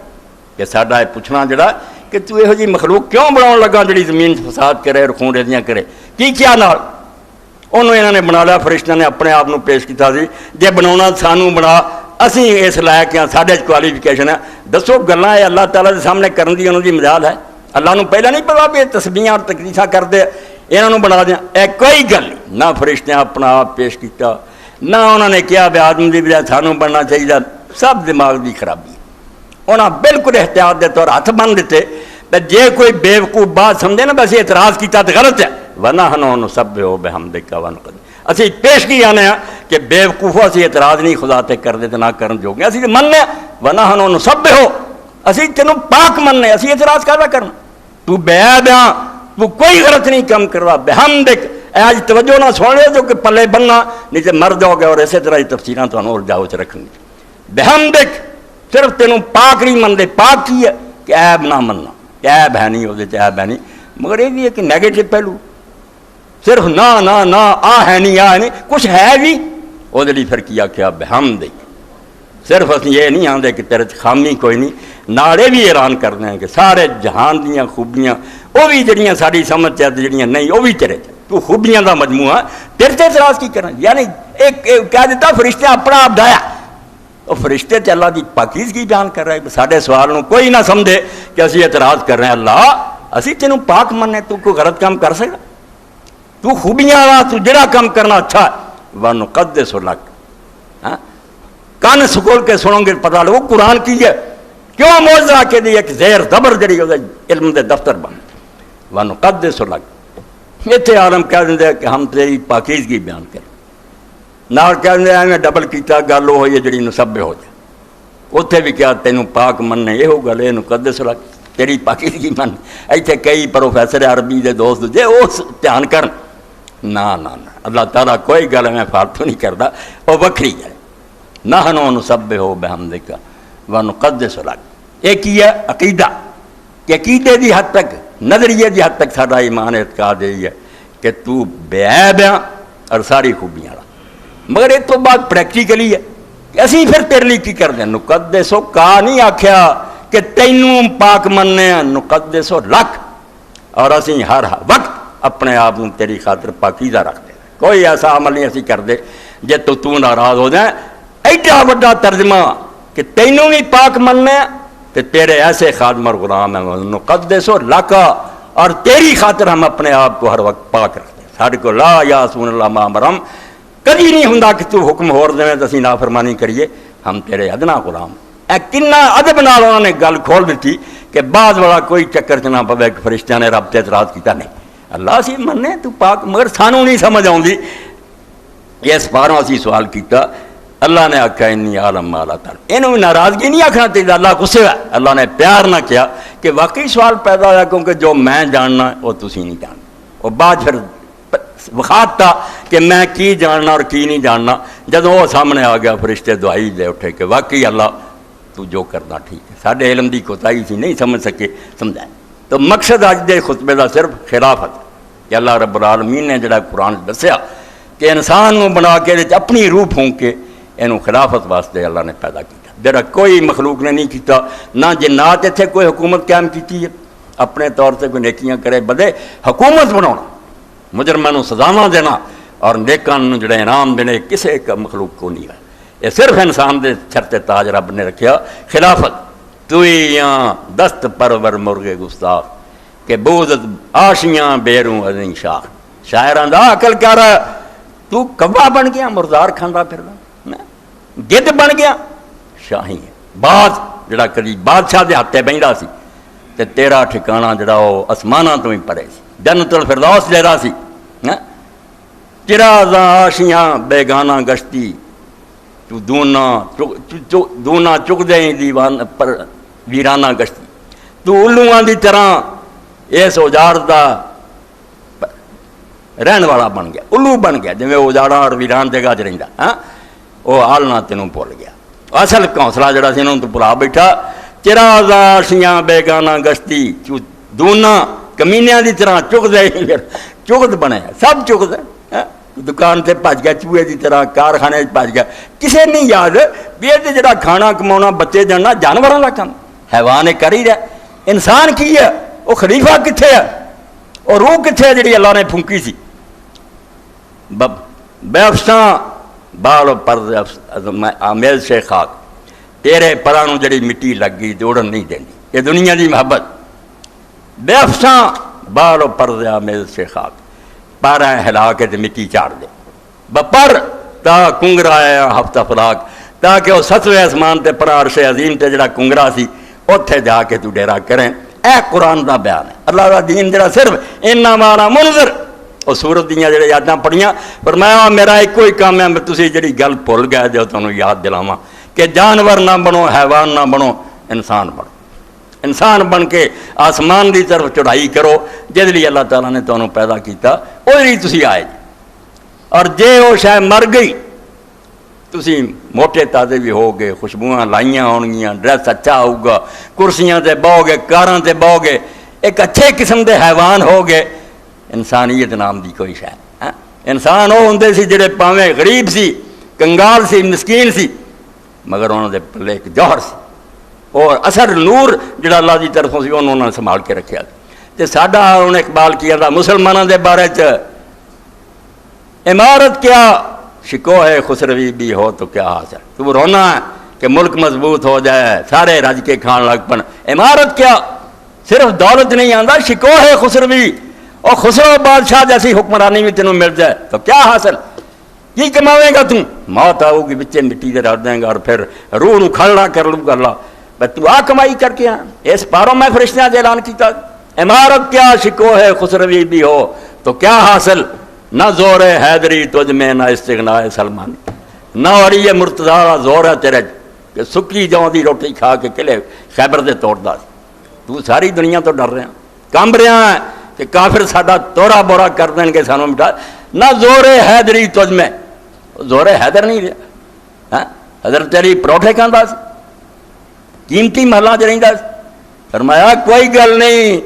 کہ ساڈا یہ پوچھنا جڑا کہ تو یہو جی مخلوق کیوں بناؤ لگا جڑی زمین فساد کرے اور خون ریزیاں کرے، کی کیا نال انہوں انہوں نے بنا لیا. فرشتیاں نے اپنے آپ پیش کیتا سی جے بناونا سانوں بنا، اسی اس لائق ہاں، ساڈے کوالیفیکیشن ہے. دسو گلاں یہ اللہ تعالیٰ دے سامنے کرن دی انہوں دی مجال ہے؟ اللہ نوں پہلے نہیں پتا بھی یہ تسبیحاں اور تقدیساں کردے انہوں بنا دیا. اے کوئی گل نہیں، نہ فرشتیاں اپنا آپ پیش کیتا، نہ انہوں نے کیا بھی آدم دی بجائے سانوں بننا چاہیے. سب دماغ دی خرابی. انہاں بالکل احتیاط دے طور ہاتھ بن دیتے جے کوئی بیوقوف بات سمجھے نا بس اعتراض کیتا تو غلط ہے. وَنَحْنُ نُسَبِّحُ بِحَمْدِكَ وَنُقَدِّسُ، اسی پیش کی جانے ہیں کہ بیوقوفو اسی اعتراض نہیں خدا تے کر دے نہ کرن جوگے، اسی مننے وَنَحْنُ نُسَبِّحُ، اسی تینوں پاک مننے، اسی اعتراض کرنا کرنا. تو بے عیب ہاں، تو کوئی غلط نہیں کم کروا. بِحَمْدِكَ آج توجہ نہ سن لے جو کہ پلے بننا نیچے مر جاؤ گے، اور اسی طرح ہی تفسیراں تو اور جاؤ چ رکھنی. بِحَمْدِكَ صرف تینوں پاک نہیں منتے. پاک کی ہے کہ عیب نہ مننا، عیب ہے نہیں وہ عیب ہے نہیں. مگر یہ بھی ہے کہ نیگیٹو پہلو صرف نہ آ ہے نہیں آ ہے نہیں، کچھ ہے بھی وہ پھر کیا کیا بحمدک. صرف اسی یہ نہیں آتے کہ تیرے خامی کوئی نہیں، نالے بھی اعلان کرتے ہیں کہ سارے جہان دیاں خوبیاں وہ بھی جڑیاں ساری سمجھ چاہتے جڑیاں نہیں وہ بھی تیرے تو خوبیاں دا مجموعہ تیرے تے اعتراض کی کرنا. یعنی ایک کہہ دیتا فرشتے اپنا آپ ڈایا، وہ فرشتے تے اللہ دی پاکیزگی بیان کر رہے. سارے سوال نو کوئی نہ سمجھے کہ اسی اعتراض کر رہے ہیں. اللہ اسی تینوں پاک مننے، تو کوئی غلط کام کر سکتا؟ تو خوبیاں والا تو جڑا کام کرنا اچھا ہے. وَنُقَدِّسُ لَكَ، ہاں کان سکول کے سنو گے پتہ لگو قرآن کی ہے کیوں معجزہ کے دی ایک زیر زبر جڑی علم دے دفتر بن. وَنُقَدِّسُ لَكَ اتنے عالم کہہ دیں کہ ہم تیری پاکیزگی بیان کریں، نال کہہ دیں میں ڈبل کیتا گل وہ ہوئی ہے جڑی نسبے ہو جائے. اتنے بھی کیا تینوں پاک مننے یہ گل ہے نقدس لک تیری پاکیزگی من. ایتھے کئی پروفیسر عربی دے دوست جے وہ دھیان کرن نہ اللہ تعالیٰ کوئی گل میں فالتو نہیں کرتا، وہ وکری ہے. نحنو نسبحو بحمدک ونقدس لک. ایک ہی ہے عقیدہ کہ عقیدے دی حد تک نظریے دی حد تک سارا ایمان اعتقاد یہی ہے کہ تو بے عیب ہے اور ساری خوبیاں والا. مگر اس تو بعد پریکٹیکلی ہے کہ اسی پھر تیرے لیے کی کر دیں. نقدسو کا نہیں آکھیا کہ تینوں پاک مننے ہیں، نقدسو لک، اور اسی ہر وقت اپنے آپ کو تیری خاطر پاکیزہ رکھ دے. کوئی ایسا عمل نہیں اسی کر دے جے تو ناراض ہو جائیں. ایڈا بڑا ترجمہ کہ تینوں بھی پاک مننے کہ تیرے ایسے خادم اور غلام ہیں. نقدسو لک، اور تیری خاطر ہم اپنے آپ کو ہر وقت پاک رکھتے ہیں. ساڈے کو لا یعصون اللہ ما امرہم کدی نہیں ہوں کہ تو حکم ہور دیں تو اسی نافرمانی کریے، ہم تیرے ادنا غلام. اے کنا ادب نال انہوں نے گل کھول دیتی کہ بعض والا کوئی چکر چ نہ پوے کہ فرشتیاں نے رب تے اعتراض کیتا. نہیں اللہ سی مننے تو پاک، مگر سانوں نہیں سمجھ آؤندی. اس باروں اسی سوال کیتا، اللہ نے آکھا انی عالم ما لا تعلم. انہوں ناراضگی نہیں آکھنا چاہیے اللہ غصے ہے. اللہ نے پیار نہ کیا کہ واقعی سوال پیدا ہوا کیونکہ جو میں جاننا وہ تسی نہیں جاننا. وہ بعد پھر وخات تھا کہ میں کی جاننا اور کی نہیں جاننا. جدوں وہ سامنے آ گیا فرشتے دعائی دے اٹھے کہ واقعی اللہ تو جو کرنا ٹھیک ہے. ساڈے علم دی کوتاہی سی نہیں سمجھ سکے سمجھائیں. تو مقصد اج دے خطبے دا صرف خلافت کہ اللہ رب العالمین نے جڑا قرآن دسیا کہ انسان نو بنا کے اپنی روح پھونک کے اینو خلافت واسطے اللہ نے پیدا کیا. جڑا کوئی مخلوق نے نہیں کیتا. نہ جنات اتنے کوئی حکومت قائم کی ہے اپنے طور سے کوئی نیکیاں کرے بدے. حکومت بنانا، مجرماں نو سزاواں دینا اور نیکاں نو جڑے انعام دینے کسے کا مخلوق کو نہیں ہے. یہ صرف انسان دے سر تاج رب نے رکھیا خلافت. تویاں دست پرور مرغے گستاخ کہ بوزت آشیاں بیروں ازیں شاخ. شاعراں دا عقل کر تو کوا بن گیا مردار کھاندا پھردا، گد بن گیا شاہی ہے. باز جڑا کدی بادشاہ دے ہاتھے بہندا سی تے تیرا ٹھکانہ جڑا وہ آسماناں تو ہی پرے سی، جنت الفردوس جہرا سی. چرازاں آشیاں بیگانہ گشتی تو دونا چک دیں دیوان پر ویرانہ گشتی، تو الوان دی طرح اس اجاڑ دا رہن والا بن گیا، الو بن گیا، جی اجاڑا اور ویران جگہ چ رہندا ہاں وہ آلنا تینوں بھول گیا، اصل حوصلہ جڑا سی انہوں تو بھلا بیٹھا، چرازاشیاں بیگانہ گشتی دونا کمینیاں دی طرح چک دے، چکت بنے سب چکت ہے، دکان سے بھج گیا چوہے دی طرح، کارخانے بھج گیا، کسے نہیں یاد بھی یہ جڑا کھانا کمانا بچے جاننا جانوراں دا کم، حیوان کر ہی رہا، انسان کی ہے وہ خلیفہ کتنے ہے اور روح کتنے ہے جڑی اللہ نے پھونکی سی، بے افساں بال و پرد آمیز سے خاک تیرے پرانوں جڑی مٹی لگ گئی تو اڑن نہیں دینی، یہ دنیا دی محبت، بے افساں بال و پرد آمیز سے خاک پارا ہلا کے تے مٹی چاڑ دے بپر تا کنگرا آیا ہفتہ فلاک، تاکہ وہ ستویں آسمان تے پرا عرش عظیم تے جڑا کنگرا سی اتھے جا کے تو ڈیرا کریں، اے قرآن دا بیان ہے، اللہ دا دین جڑا صرف انما انا منذر، اور سورت دیاں جڑے یاداں پڑھیاں فرمایا میرا ایک کوئی کام ہے، میں تسی جڑی گل بھول گئے جو تانوں یاد دلاواں کہ جانور نہ بنو، حیوان نہ بنو، انسان بنو، انسان بن کے آسمان دی طرف چڑھائی کرو جس لیے اللہ تعالیٰ نے تانوں پیدا کیتا وہ لیے تسی آئے جی، اور جے وہ شے مر گئی تسی موٹے تازے بھی ہو گے، خوشبوئاں لائیاں ہون گیاں، ڈریس اچھا ہوگا، کرسیاں تے بہو گے، کاراں تے بہو گے، ایک اچھے قسم دے حیوان ہو گے، انسانیت نام دی کوئی شے انسان وہ ہوندے سی جڑے پاویں غریب سی، کنگال سی، مسکین سی، مگر انہوں دے پلے ایک جوہر سی، اور اثر نور جڑا اللہ دی طرفوں سی انہوں نے سنبھال کے رکھیا تے ساڈا انہوں نے اقبال کیا تھا مسلمانوں دے بارے چ عمارت کیا شکو ہے خسروی بھی ہو تو کیا حاصل، تو رونا ہے کہ ملک مضبوط ہو جائے سارے رج کے کھان لگ پن، عمارت کیا صرف دولت نہیں آندا، شکو ہے خسروی اور خسرو بادشاہ جیسی حکمرانی بھی تینوں مل جائے تو کیا حاصل، کی کماویں گا تم، موت آؤ گی بچے مٹی دے رکھ دیں گا اور پھر روح نو کھڑنا کر لوں گا اللہ، بس تو آ کمائی کر کے اس پاروں میں فرشتیاں دے اعلان کیتا، عمارت کیا شکو ہے خسروی بھی ہو تو کیا حاصل، نہ زور ہے حیدری تجھ میں، نہ استغنا ہے سلمان، نہ اور یہ مرتضیٰ زور ہے تیرے کہ سکی جاؤں دی روٹی کھا کے قلعے خیبر دے توڑدا، تو ساری دنیا تو ڈر رہا کمب رہا ہے کہ کافر ساڈا توڑا بورا کر دیں گے سانوں مٹا، نہ زور حیدری تجھ میں، زور حیدر نہیں رہا، حضرت علی پروٹھے کھاندا سی، قیمتی محلہ چ رہندا سی، فرمایا کوئی گل نہیں،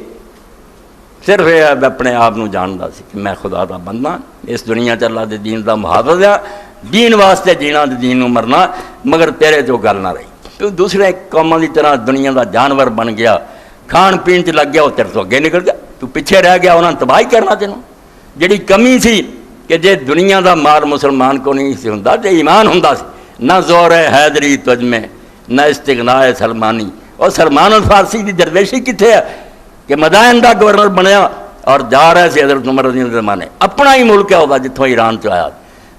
صرف یہ اپنے آپ نو جاندا سی کہ میں خدا دا بندہ، اس دنیا چ اللہ دے دین دا محافظ ہے، دین واسطے جینا تے دین نو مرنا، مگر تیرے جو گل نہ رہی، تو دوسرے قوماں دی طرح دنیا دا جانور بن گیا، کھان پین چ لگ گیا، وہ تیرے تو اگے نکل گیا، تو پیچھے رہ گیا، انہاں نے تباہی کرنا تینوں، جڑی کمی سی کہ جے دنیا دا مال مسلمان کو نہیں سی ہوندا تے ایمان ہوندا سی، نہ زور حیدری تجھ میں، نہ استغنا سلمانی، اور سلمان الفارسی دی درویشی کتنے ہے کہ مدائن دا گورنر بنیا اور جا رہا سی حضرت عمر رضی اللہ عنہ زمانے، اپنا ہی ملک ہے وہ جتوں ایران چ آیا،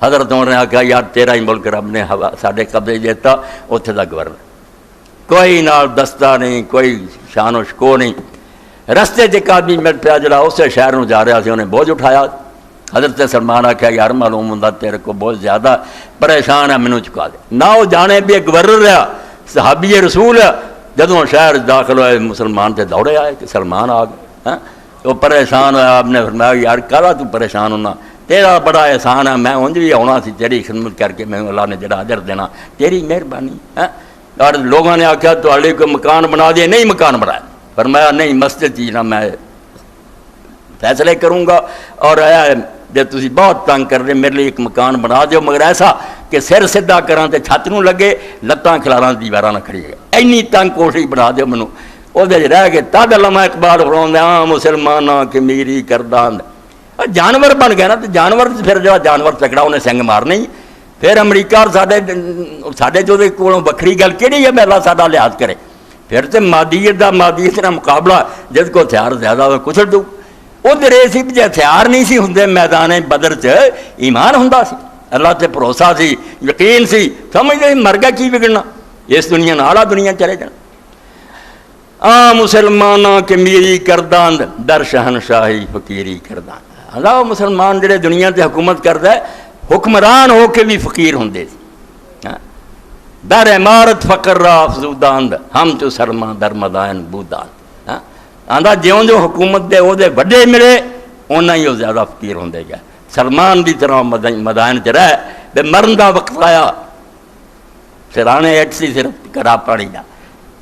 حضرت عمر نے آخیا یار تیرا ہی ملک رب نے ساڈے قبضے دیتا، اتنے دا گورنر کوئی نال دستہ نہیں، کوئی شان و شکو نہیں، رستے ایک آدمی مل پیا جڑا اسے شہر میں جا رہا سی، انہیں بوجھ اٹھایا، حضرت سلمان آخیا یار معلوم ہوں تیرے کو بہت زیادہ پریشان ہے، مینوں چکا دے، نہ وہ جانے بھی ایک گورنر رہا، صحابی رسول ہے، جدوں شہر داخل ہوئے مسلمان تے دوڑے آئے کہ سلمان آ گئے، تو پریشان ہوا، آپ نے فرمایا یار کہا تو پریشان ہونا، تیرا بڑا احسان ہے، میں انج بھی آنا سی تیری خدمت کر کے، میں اللہ نے جڑا اجر دینا تیری مہربانی، اور لوگوں نے آخیا تہاڈے کو مکان بنا دے، نہیں مکان بنایا، فرمایا نہیں مسجد چی نہ میں فیصلے کروں گا، اور جب تسی بہت تنگ کر رہے میرے لیے ایک مکان بنا دیو، مگر ایسا کہ سر سدھا کراں تے چھت نوں لگے، لتاں کھلاراں دیواراں نہ کھڑی ہے، اینی تنگ کوٹھی بنا دیو مینوں، وہ رہ گئے، تد علامہ اقبال فرماؤندے ہاں مسلماناں کی میری کردان، جانور بن گئے نا، تو جانور پھر جو جانور تکڑا انہیں سنگ مارنا ہی، پھر امریکہ اور ساڈے جو کولوں بکری گل کہڑی ہے، اللہ ساڈا لحاظ کرے، پھر تو مادیت کا مقابلہ جس کو ہتھیار زیادہ ہوئے کچل دو، ادھر یہ سی جی ہتھیار نہیں سی ہوندے میدان بدر چ ایمان ہوندا سی، اللہ تے بھروسہ سی، یقین سی، سمجھتے مر گیا کی بگڑنا، اس دنیا نال دنیا چلے جانا، مسلماناں کے میری کردان در شہنشاہی فقیری کردان، اللہ مسلمان جڑے دنیا تے حکومت کردا ہے، حکمران ہو کے بھی فقیر ہوندے سی، در عمارت فقر را افزوداند ہم تو سرما در مدائن بودان. آندا جیوں جو حکومت دے او دے وڈے ملے اونا ہی زیادہ فقیر ہوندے گئے. سلمان دی طرح مدائن چ رہ تے مرن دا وقت آیا سرانے ایٹ سی صرف کرا پڑی دا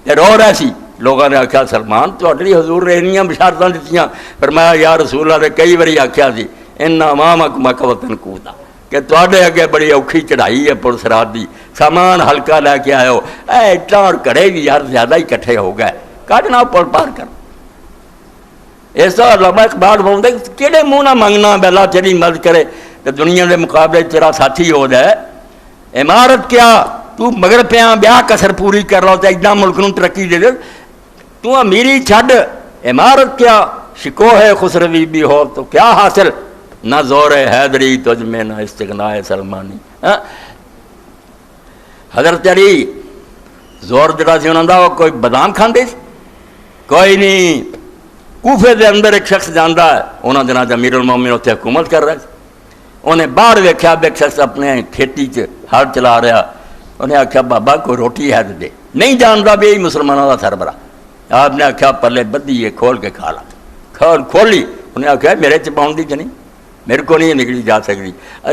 تے رو رہا سی. لوگوں نے آخیا سلمان تہاڈی حضور نے انیاں بشارتاں دتیاں. فرمایا یا رسول اللہ نے کئی باری آخیا سی ان امامکم مکوتن کودا کہ تواڈے اگے بڑی اوکھی چڑھائی ہے پل صراط دی, سامان ہلکا لے کے آئے ہو, اے اٹاں اور کڑے بھی یار زیادہ ہی کٹھے ہو گئے, کڈنا پل پار کر. اس طرح علامہ اقبال بولتے کہڑے منہ نہ منگنا بیلا تیری مدد کرے تو دنیا کے مقابلے تیرا ساتھی ہو جائے. عمارت کیا تو مگر پیا بیاہ کسر پوری کر لو تو ایڈا ملک نو ترقی دے دے, تو امیری چھڈ عمارت کیا شکو ہے خسروی بھی ہو تو کیا حاصل, نہ زور حیدری تجھ میں نہ استغنا سلمانی. حضرت علی زور جڑا سی انہاں دا کوئی بادام کھاندے سی کوئی نہیں. کوفے دے اندر ایک شخص جاندا ہے انہاں دناں امیر المومنین اتنے حکومت کر رہا سی. انہیں باہر ویکھیا ایک شخص اپنے کھیتی چ ہل چلا رہا, انہیں آخیا بابا کوئی روٹی ہے دے, نہیں جانتا بھی یہی مسلمانوں کا سربراہ. آپ نے آخیا پلے بدھی ہے کھول کے کھا لا, کھولی. انہیں آخیا میرے چ پاؤں دی چ نہیں, میرے کو نہیں نکلی جا سکتی.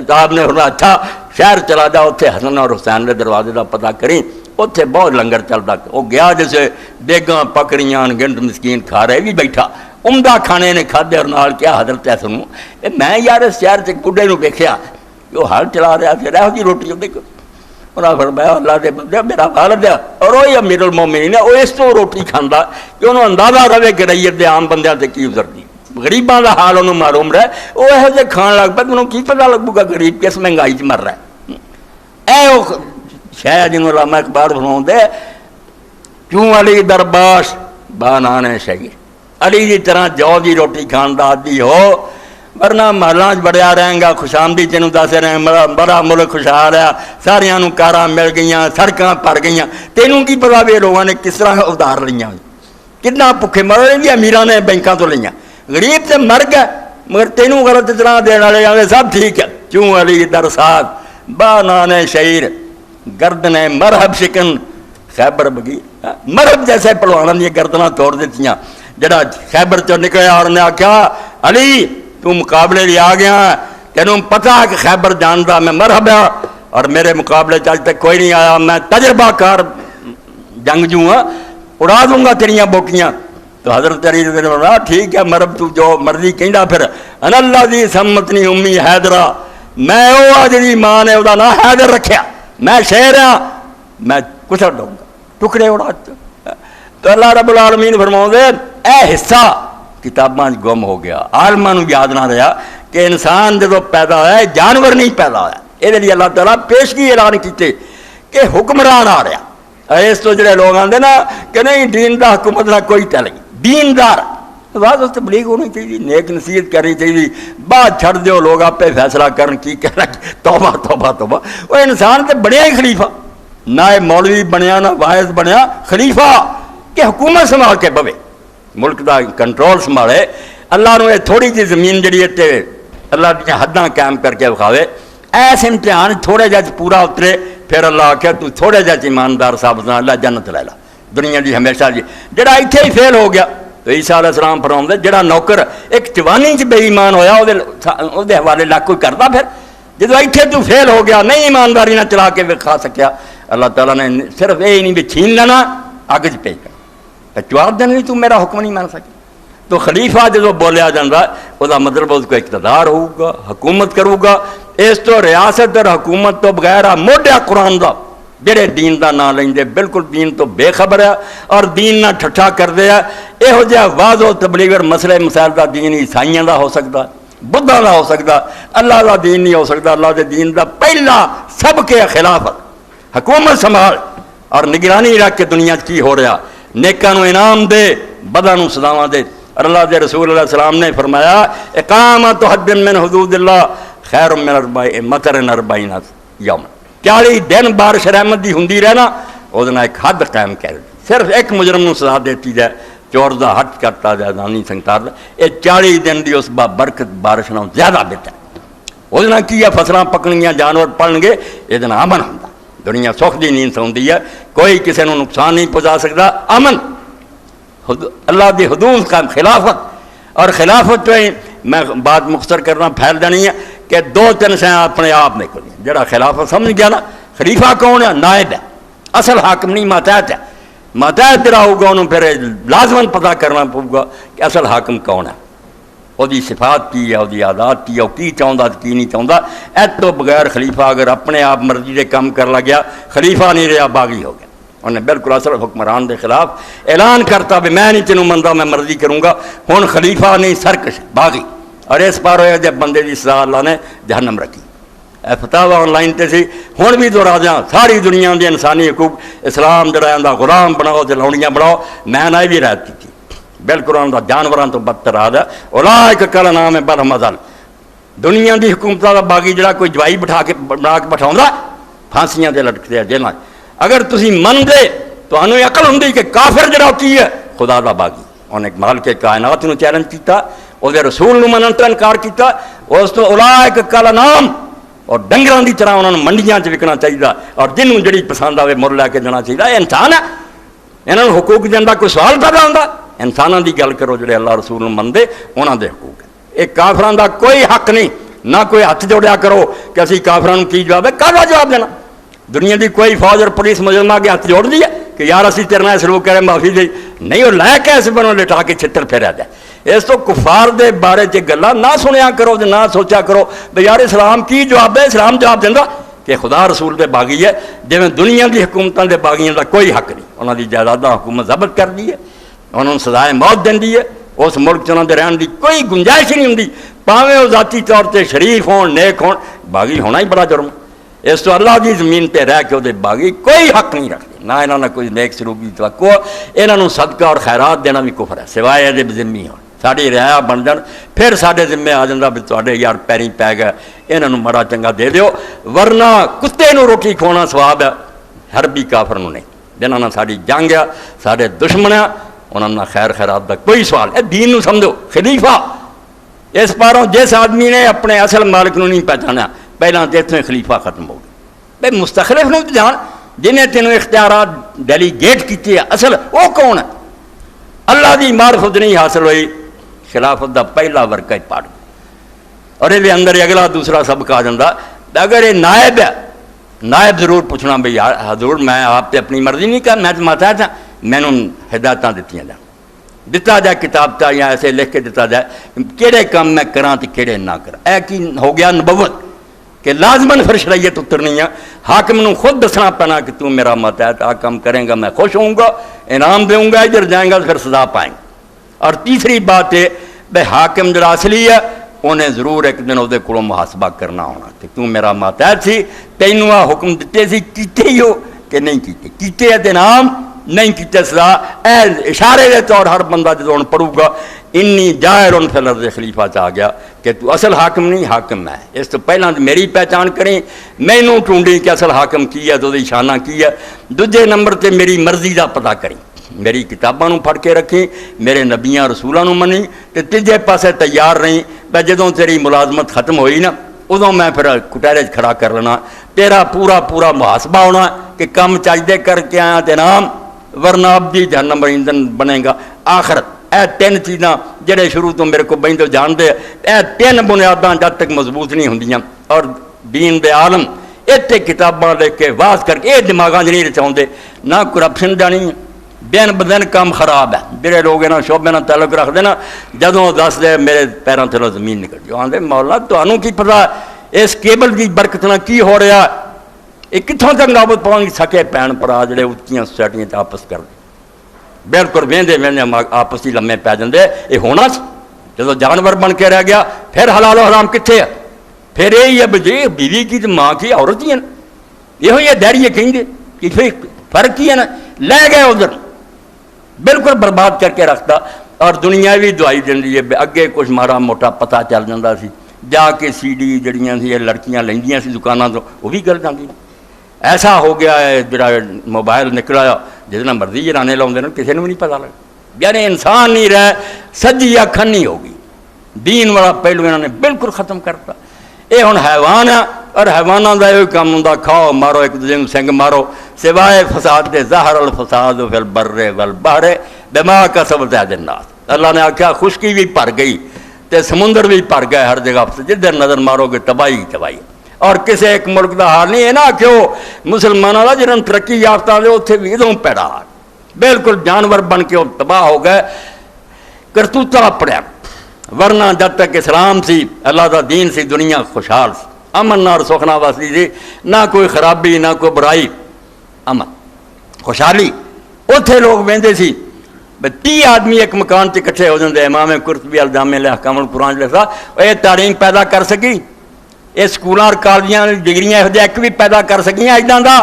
آپ نے انہیں اچھا شہر چلا جا اتنے حسن اور حسین کے دروازے کا پتہ کریں, اتنے بہت لنگر چلتا. وہ گیا جیسے دیگاں پکڑیاں گنڈ مسکین کھا رہے بھی بیٹھا, عمدہ کھانے نے کھادے اور نال کیا حضرت حسن میں یار اس شہر سے بڈھے نو ویکھیا کہ وہ ہل چلا رہا پھر یہو جی روٹی دیکھو. انہاں فرمایا اللہ دے بندے میرا والد ہے اور وہی امیر المومنین ہے, وہ اس تو روٹی کھاندا کہ انہوں اندازہ رہے کہ ریت دے عام بندیاں تے کی گزرتی. غریباں دا حال انہوں معلوم رہے, وہ یہو جے کھان لگ پہ انہوں کی پتہ لگو گا غریب کس مہنگائی چ مر رہا ہے. اے وہ شاید جنہوں علامہ اقبال فرماؤندے کیوں علی درباش بانانے شہیر, علی دی طرح جو دی روٹی کھان دا عادی ہو ورنہ محلاں بڑیا رہیں گا خوش آمدی تینوں دس رہے بڑا ملک خوشحال ہے, ساریاں نوں کاراں مل گئیاں, سڑکاں بھر گئیاں, تینوں کی پتا بھی لوگوں نے کس طرح ادھار لیاں, کتنا بھکھے مر رہے امیراں نے بینکاں تو لیاں, غریب تے مر گئے مگر تینوں غلط اطلاع دین والے آوے سب ٹھیک ہے. کیوں علی درساد بانانے شعیر گردن مرحب شکن خیبر بگی, مرحب جیسے پہلوانوں دی گردناں توڑ دتیاں. جڑا خیبر چو نکلیا اور نے آخیا علی تو مقابلے لے آ گیا, تینوں پتہ ہے کہ خیبر جاندا میں مرحب ہاں اور میرے مقابلے چ اج تک کوئی نہیں آیا, میں تجربہ کار جنگجو ہاں, اڑا دوں گا تیریاں بوٹیاں. تو حضرت علی نے فرمایا ٹھیک ہے مرحب تو جو مرضی کہندا پھر ان اللہ دی سمتنی امی حیدرہ, میں وہ جی ماں نے وہ نام حیدر رکھیا, میں شیر ہاں, میں کچھ دوں گا ٹکڑے اڑا. تو اللہ رب العالمین فرماؤں دے اے حصہ کتاباں گم ہو گیا, عالماں نوں یاد نہ رہا کہ انسان جدو پیدا ہوا ہے جانور نہیں پیدا ہوا. یہ لیے اللہ تعالیٰ پیشگی اعلان کیتے کہ حکمران آ رہا. اس تو جڑے لوگ آتے نا کہ نہیں دین دا حکومت نہ کوئی ٹل گئی, دیندار واضح تبلیغ ہونی چاہیے, نیک نصیحت کرنی چاہیے, بعد چھڑ دیو لوگ آپ فیصلہ کرن کی کہنا توبہ توبہ توبہ. وہ انسان تے بنیا ہی خلیفہ, نہ مولوی بنیا نہ واعظ بنیا, خلیفہ کہ حکومت سنبھال کے بوے, ملک دا کنٹرول سنبھالے. اللہ نے تھوڑی جی زمین جڑی ہے اللہ دیا حداں قائم کر کے دکھاوے, ایس امتحان تھوڑے جہ پورا اترے پھر اللہ آخیا تو تھوڑے جہ ایماندار ثابت نہ اللہ جنت لے لا دنیا دی ہمیشہ جی. جڑا اتنے ہی فیل ہو گیا تو عیسیٰ علیہ السلام فرماؤندے جڑا نوکر ایک جوانی چ بے ایمان ہویا وہ حوالے لاکھ کوئی کرتا, پھر جدو اتنے تو فیل ہو گیا نہیں ایمانداری نہ چلا کے کھا سکیا, اللہ تعالیٰ نے صرف یہ نہیں بھی چھین لینا اگ چ پے جواب دینے تو میرا حکم نہیں مان سکے. تو خلیفہ جدو بولیا جاتا وہ مطلب اس کو اقتدار ہوگا, حکومت کروں گا. اس تو ریاست اور حکومت تو بغیر موڈیا قرآن دا جڑے دین دا نام لیں بالکل دین تو بے خبر ہے اور دین نہ ٹھٹھا کرتے ہیں. یہو جہاں واضح تبلیغ مسئلے مسائل دا دین عیسائیوں دا ہو سکتا, بدھا دا ہو سکتا, اللہ دا دین نہیں ہو سکتا. اللہ دے دین دا پہلا سب کے خلاف حکومت سنبھال اور نگرانی رکھ کے دنیا کی ہو رہا, نیکاں نو انعام دے بداں نو سزاواں دے. اور اللہ دے رسول علیہ السلام نے فرمایا اقامت حد من حدود اللہ خیر من 40 یوم, 40 دن بارش رحمت دی ہوندی رہنا وہ ایک حد قائم کر, صرف ایک مجرم نو سزا دیتی جائے, چور دا ہٹ کرتا جائے دانی سنگتار دا, یہ 40 دن دی اس برکت بارش نہ زیادہ بہتر. وہ کی ہے فصلاں پکنگیاں جانور پڑن گے, یہ امن ہوندا دنیا سکھ دی نیند سوندی ہے، کوئی کسی نو نقصان نہیں پہنچا سکتا، امن، اللہ دی حدود کا خلافت. اور خلافت جو ہے میں بات مختصر کرنا پھیل دینی ہے کہ 2-3 شے اپنے آپ نکل جڑا خلافت سمجھ گیا نا. خلیفہ کون ہے؟ نائب ہے، اصل حاکم نہیں، ماتحت ہے. ماتحت جڑا ہوگا انہوں پھر لازماً پتہ کرنا پڑے گا کہ اصل حاکم کون ہے، وہ صفات کی ہے، وہ عادات کی ہے، وہ کی چاہتا کی نہیں چاہتا. اس تو بغیر خلیفہ اگر اپنے آپ مرضی دے کام کر لگیا، خلیفہ نہیں رہا، باغی ہو گیا. انہیں بالکل اصل حکمران دے خلاف اعلان کرتا بھی میں نہیں تینوں منتا، میں مرضی کروں گا. ہن خلیفہ نہیں، سرکش، باغی. اور اس پر ہوئے جب بندے کی سزا اللہ نے جہنم رکھی. فتاوا آن لائن تے سی، ہن بھی دہرا دیاں، ساری دنیا دے انسانی حقوق اسلام جڑا آندا غلام بناؤ تے لونیاں بناؤ، میں نہ بھی رعایت کی بالکل آندا جانوراں تو بدتر آ دا. اولئک کل نام بل مزل. دنیا دی حکومت دا باغی جڑا کوئی جوائی بٹھا کے بنا کے بٹھاوندا، پھانسیاں تے لٹکتے ہیں جیلاں. اگر تسی من دے تو انہوں عقل ہوندی کہ کافر جڑا کی ہے خدا دا باغی. انہیں مالک کائنات نو چیلنج کیتا، او دے رسول نو منن تو انکار کیتا. اس تو اولئک کل نام، اور ڈنگراں دی طرح انہوں نے منڈیاں چ وکنا چاہیے، اور جنوں جڑی پسند آوے مر لے کے دینا چاہیے. انسان ہے، انہوں نے حقوق دین دا کوئی سوال پیدا ہوندا؟ انساناں دی گل کرو جڑے اللہ رسول نو مندے، انہاں دے حقوق ہے. ایک کافراں دا کوئی حق نہیں، نہ کوئی ہاتھ جوڑیا کرو کہ اسی کافراں نو کی جواب ہے، کاہدا جواب دینا؟ دنیا دی کوئی فوج اور پولیس مجرم آ کے ہاتھ جوڑ دیا کہ یار اسی تیرے نال سلوک کریں معافی دے؟ نہیں، وہ لے کے اس بنوں لٹا کے چھتر پھیرا دے. اس تو کفار دے بارے چ گلاں نہ سنیا کرو تے نہ سوچا کرو بھئی یار اسلام کی جواب ہے. اسلام جواب دیندا کہ خدا رسول دے باغی ہے، جویں دنیا دی حکومتاں دے باغیاں دا کوئی حق نہیں. انہاں دی جائیداداں حکومت ضبط کر دی ہے، انہوں نے سزائے موت دیندی ہے، اس ملک چ انہاں دے رہن دی کوئی گنجائش نہیں ہوندی. پاویں وہ ذاتی طور تے شریف ہون، نیک ہون، باغی ہونا ہی بڑا جرم. اس تو اللہ دی زمین پہ رہ کے وہ باغی کوئی حق نہیں رکھتے، نہ انہوں نے کوئی نیک سلوک کی توقع. انہوں صدقہ اور خیرات دینا بھی کفر ہے، سوائے یہ ذمہ ہو ساری رعایا بن جان، پھر سارے ذمہ آ جاتا بھی تے یار پیریں پی گئے، انہوں مڑا چنگا دے دیو. ورنہ کتے نو روٹی کھوانا سواب ہے، حربی کافر نو نہیں. جنہوں نے ساری جنگ ہے، سارے دشمن ہے، انہوں نے خیر خیرات کا کوئی سوال ہے. دین نو سمجھو. خلیفہ اس پاروں جس آدمی نے اپنے اصل مالک نو نہیں پہچانا، پہلا تو اتنے خلیفہ ختم ہو گیا. بھائی مستخلف نو تو جان، جنہیں تینوں اختیارات ڈیلیگیٹ کیتے ہیں، اصل وہ کون ہے؟ اللہ دی معرفت نہیں حاصل ہوئی، خلافت دا پہلا ورقہ پڑھ اور یہ اندر اگلا دوسرا سبق آ جاتا. اگر یہ نائب ہے، نائب ضرور پوچھنا بھئی حضور میں آپ تے اپنی مرضی نہیں کر، میں تو ماتحت ہاں، میں نے ہدایتاں دتیاں جان، دتا جائے کتاب تا یا ایسے لکھ کے دتا جائے کہڑے کام میں کراں تے کہڑے نہ کراں. اے کی ہو گیا نبوت کہ لازماً پھر شریعت اترنی ہے. حاکم نو خود دسنا پینا کہ تو میرا ماتحت، آ کام کریں گا میں خوش ہوں گا، انعام دوں گا، ادھر جائیں گا پھر سزا پائیں گے. اور تیسری بات ہے بھائی حاکم جڑا اصلی ہے انہیں ضرور ایک دن وہ کولوں محاسبہ کرنا ہونا کہ تو میرا ماتحت سی، تینوں آ حکم دیتے سی، کیتے ہی ہو کہ نہیں کیتے، کیتے ہے انعام، نہیں کیتے سزا. اے اشارے دے طور ہر بندہ جدوں پڑھوں گا انی جائر فی الارض خلیفہ چ آ گیا کہ تو اصل حاکم نہیں، حاکم میں. اس تو پہلا میری پہچان کریں، مینوں ٹونڈی کہ اصل حاکم کی ہے، تو شانہ کی ہے. دوجے نمبر تے میری مرضی دا پتہ کریں، میری کتاباں نو پڑھ کے رکھیں، میرے نبیاں رسولاں نو منیں. تے تیجے پاسے تیار رہیں بھائی جدوں تیری ملازمت ختم ہوئی نا ادوں میں پھر کٹہرے کھڑا کر لینا، تیرا پورا محاسبہ ہونا کہ کم چاہیے کر کے آیا تے نام، ورنہ ابدی جہنم ایندھن بنے گا. آخرت اے تین چیزاں جڑے شروع تو میرے کو بہندے جان دے، اے تین بنیاداں جب تک مضبوط نہیں ہوندیاں اور دین دے عالم اتنے کتاباں لے کے واز کر کے یہ دماغاں نہیں رچاؤندے، نہ کرپشن جانی بین بدن کام خراب ہے. میرے لوگ یہاں شعبے نال تعلق رکھتے نا، جدوں دس دے میرے پیروں تھلوں زمین نکل جو آدھے مولا تمہوں کی پتا اس کیبل کی برکت نال کی ہو رہا، یہ کتوں تک نوبت پاؤں گی. سکے بھن بھرا جڑے اچھیاں سوسائٹیاں آپس کر بالکل وہدے آپس ہی لمے پی جاندے. یہ ہونا جدو جانور بن کے رہ گیا پھر حلال و حرام کتنے ہے؟ پھر یہی ہے بجے بیوی کی ماں کی عورت ہی ہے نا، یہ دہڑی کہیں گے کہ پھر فرق ہی ہے نا. لے گئے ادھر بالکل برباد کر کے رکھتا. اور دنیا بھی دعائی دینی ہے. اگے کچھ مارا موٹا پتہ چل جاتا سی، جا کے سی ڈی جڑیاں سی لڑکیاں لیندیاں سی دکانوں تو وہ بھی گل جاتی. ایسا ہو گیا ہے جڑا موبائل نکلا جتنا مرضی جرانے لاؤں نا کسی نے بھی نہیں پتا لگا. یعنی انسان نہیں رہے، سجی اکھن نہیں ہوگی. دین والا پہلو انہوں نے بالکل ختم کرتا. یہ ہوں حیوان ہے اور حیوانوں کا یہ کام ہوں، کھاؤ مارو ایک دوسرے کو سنگ مارو، سوائے فساد دے ظاہر الفساد فی البر والبحر بما کسبت ایدی الناس۔ اللہ نے آخیا خشکی بھی بھر گئی تے سمندر بھی بھر گئے، ہر جگہ جدھر نظر مارو گے تباہی تباہی۔ اور کسی ایک ملک کا حال نہیں ہے نا کہ وہ مسلمانوں کا جنہوں ترقی یافتہ دے اتنے بھی ادوں پیڑا بالکل جانور بن کے وہ تباہ ہو گئے، کرتوتا اپڑیا۔ ورنہ جب تک اسلام سی، اللہ کا دین سی، دنیا خوشحال سی، امن اور سکھنا وستی سی، نہ کوئی خرابی نہ کوئی برائی، امن خوشحالی۔ اتنے لوگ وہدے سی 30 آدمی ایک مکان سے کٹھے ہو جاتے۔ امام قرطبی الجامع الاحکام القرآن لکھا یہ تعلیم پیدا کر سکی، یہ سکولوں اور کالجیاں ڈگریاں یہ ایک بھی پیدا کر سکیاں اجاں دا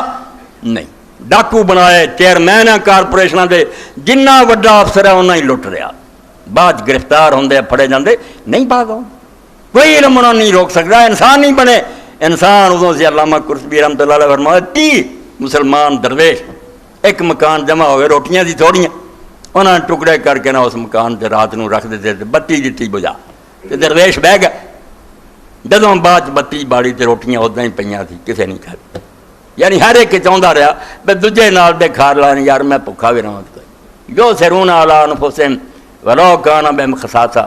نہیں۔ ڈاکو بنائے چیئرمین ہیں کارپوریشنوں کے، جنہ وڈا افسر ہے انہیں ہی لٹ رہا، بعد گرفتار ہوندے پھڑے جاندے نہیں باغ آؤ، کوئی علم انہوں نہیں روک سکتا۔ انسان نہیں بنے انسان ادوں سے علامہ قرطبی رحمۃ اللہ علیہ فرمایا 30 مسلمان درویش ایک مکان جمع ہوئے، روٹیاں دی تھوڑیاں، انہوں نے ٹکڑے کر کے نہ اس مکان سے رات نو رکھ دیتے، بتی جتی بجا تے درویش بہ گئے۔ جدوں بعد بتی باڑی تے روٹیاں ادا ہی پئیاں تھی، کسے نہیں کھائی، یعنی ہر ایک چاہتا رہا بے دوجے نال دے کھا لان یار میں بھکھا بھی رہا جو سرون علی انفسہم ولو کان بہم خصاصہ۔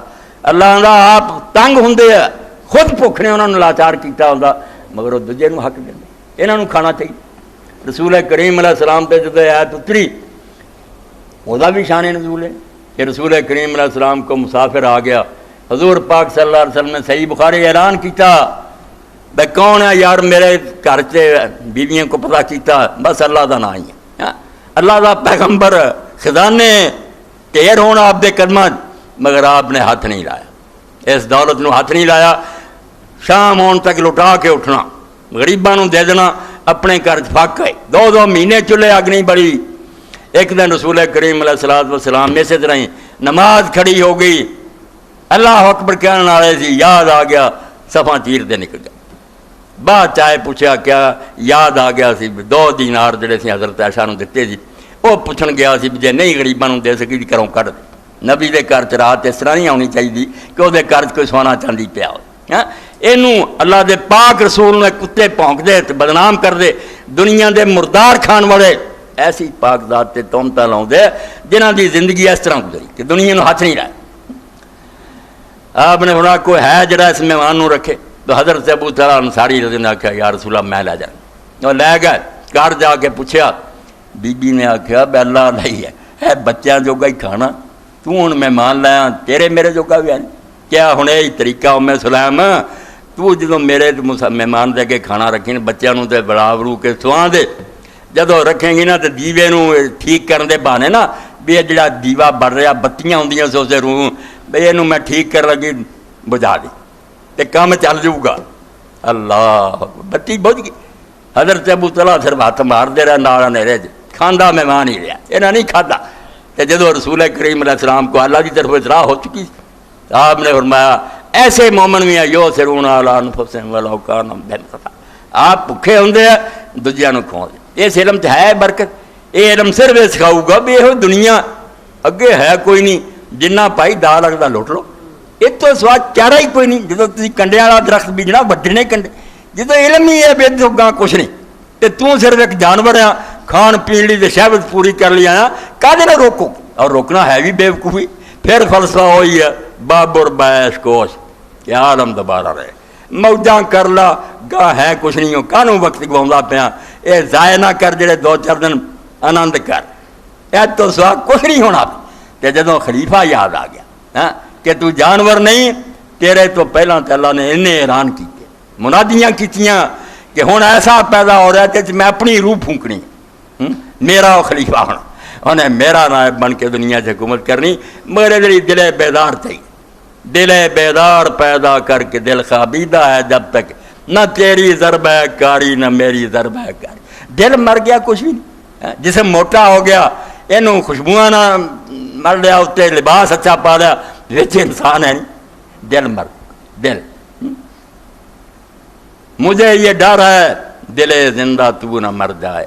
اللہ دا آپ تنگ ہوندے ہے، خود بھوک نے انہوں نے لاچار کیتا ہوندا، مگر وہ دوجے نو حق دیندے، انہاں نو کھانا چاہیے۔ رسول کریم علیہ السلام پہ جدو آیت اتری وہ بھی شان نزول ہے کہ رسول کریم علیہ السلام کو مسافر آ گیا، حضور پاک صلی اللہ علیہ وسلم نے صحیح بخاری اعلان کیتا بھائی کون ہے یار میرے گھر سے بیویوں کو پتہ کیتا، بس اللہ دا نام ہی ہے، اللہ دا پیغمبر خزانے ڈھیر ہونا آپ دے قدماں، مگر آپ نے ہاتھ نہیں لایا، اس دولت نو ہاتھ نہیں لایا۔ شام ہون تک لٹا کے اٹھنا، غریباں نو دے دینا، اپنے گھر فاقے 2 مہینے چولہے اگ نہیں بڑی۔ ایک دن رسول کریم علیہ الصلوۃ والسلام اسی طرح ہی نماز کھڑی ہو گئی، اللہ اکبر کہنے والے سی، یاد آ گیا صفاں چیر دے نکل گیا۔ بعد چائے پوچھا کیا یاد آ گیا سی 2 دینار جڑے سی حضرت عائشہ نو دتے سی، وہ پوچھن گیا سی جے نہیں غریباں نو دے سکی گھروں کڈ دے۔ نبی دے گھر چ رات اس طرح نہیں آنی چاہیے کہ وہ گھر کوئی سونا چاندی پیا ہو۔ یہ اللہ دے پاک رسول نے کتے پونک دے بدنام کر دے، دنیا دے مردار کھان والے ایسی پاک ذات تے تہمتاں لاؤں دے جنہ دی زندگی اس طرح گزری کہ دنیا نو ہاتھ نہیں لائے۔ آپ نے فرمایا کوئی ہے جڑا اس مہمان نو رکھے، تو حضرت ابو طلحہ انصاری رضی اللہ عنہ نے آخیا یا رسول اللہ میں لے جانا، اور لے گئے۔ گھر جا کے پوچھا، بی بی نے آخیا بے اللہ نہیں ہے بچیاں جوگا ہی کھانا، تو ہوں مہمان لایا تیرے میرے جوگا بھی ہے کیا؟ ہوں یہی طریقہ ام سلیم، تو جدو میرے مہمان دے کے کھانا رکھی بچیاں نو تے بڑا بڑو کے سواں دے، جدو رکھیں گی نا تو دیوے نو ٹھیک کرن دے بہانے نا بھی یہ جڑا دیوا بڑھ رہا بتیاں ہوندیاں سو سے روح بھئی یہ میں ٹھیک کر لگی بجھا دی تے کام چل جاؤ گا۔ اللہ بتی بجھ گئی۔ حضرت ابو طلحہ صرف ہاتھ مار دے رہا نال نیرے کھانا مہمان ہی رہا، یہ نہیں کھادا۔ تے جدو رسول کریم علیہ السلام کو اللہ کی طرف اطلاع ہو چکی، آپ نے فرمایا ایسے مومن بھی ہیں یو سرون علی انفسہم ولو کان بہم خصاصہ، آپ بھکھے ہوندے ہیں دوجیاں نو کھواؤ۔ اس علم تے ہے برکت، یہ علم صرف یہ سکھاؤ گا بھی یہ دنیا اگے ہے کوئی نہیں، جنہ پائی دا لگتا لٹ لو، یہ تو سوا چارہ ہی کوئی نہیں۔ جدو تھی کنڈے والا درخت بیجنا وڈنے کنڈے، جدو علم ہی ہے بے گاں کچھ نہیں، تو صرف ایک جانور ہے کھان پین لی شہوت پوری کر لی آیا، کہتے نہ روکو، اور روکنا ہے بھی بیوقوفی۔ پھر فلسفہ ہوئی ہے بابر بیش کوش کہ عالم دوبارہ رہے، موجاں کر لا گاہ ہے کچھ نہیں ہو، کانوں وقت گواؤں پیا، یہ ضائع نہ کر جڑے 2-4 دن آنند کر، یہ تو سوا کچھ نہیں ہونا۔ تے جدوں خلیفہ یاد آ گیا کہ تو جانور نہیں، تیرے تو پہلا تے اللہ نے انہیں اعلان کیتے، منادیاں کیتیاں کہ ہن ایسا پیدا ہو رہا ہے کہ میں اپنی روح پھونکنی، میرا وہ خلیفہ ہونا، انہیں میرا نائب بن کے دنیا سے حکومت کرنی، میرے دلی دل بیدار تھی، دل بیدار پیدا کر کے دل خوابیدہ ہے جب تک، نہ تیری ضرب ہے کاری نہ میری ضرب ہے کاری۔ دل مر گیا کچھ بھی نہیں، جسم موٹا ہو گیا، یہ خوشبوئیں نہ مر لیا، اتنے لباس اچھا پا لیا، وچ انسان ہے نہیں، دل مر دل۔ مجھے یہ ڈر ہے دل زندہ تو نہ مر جائے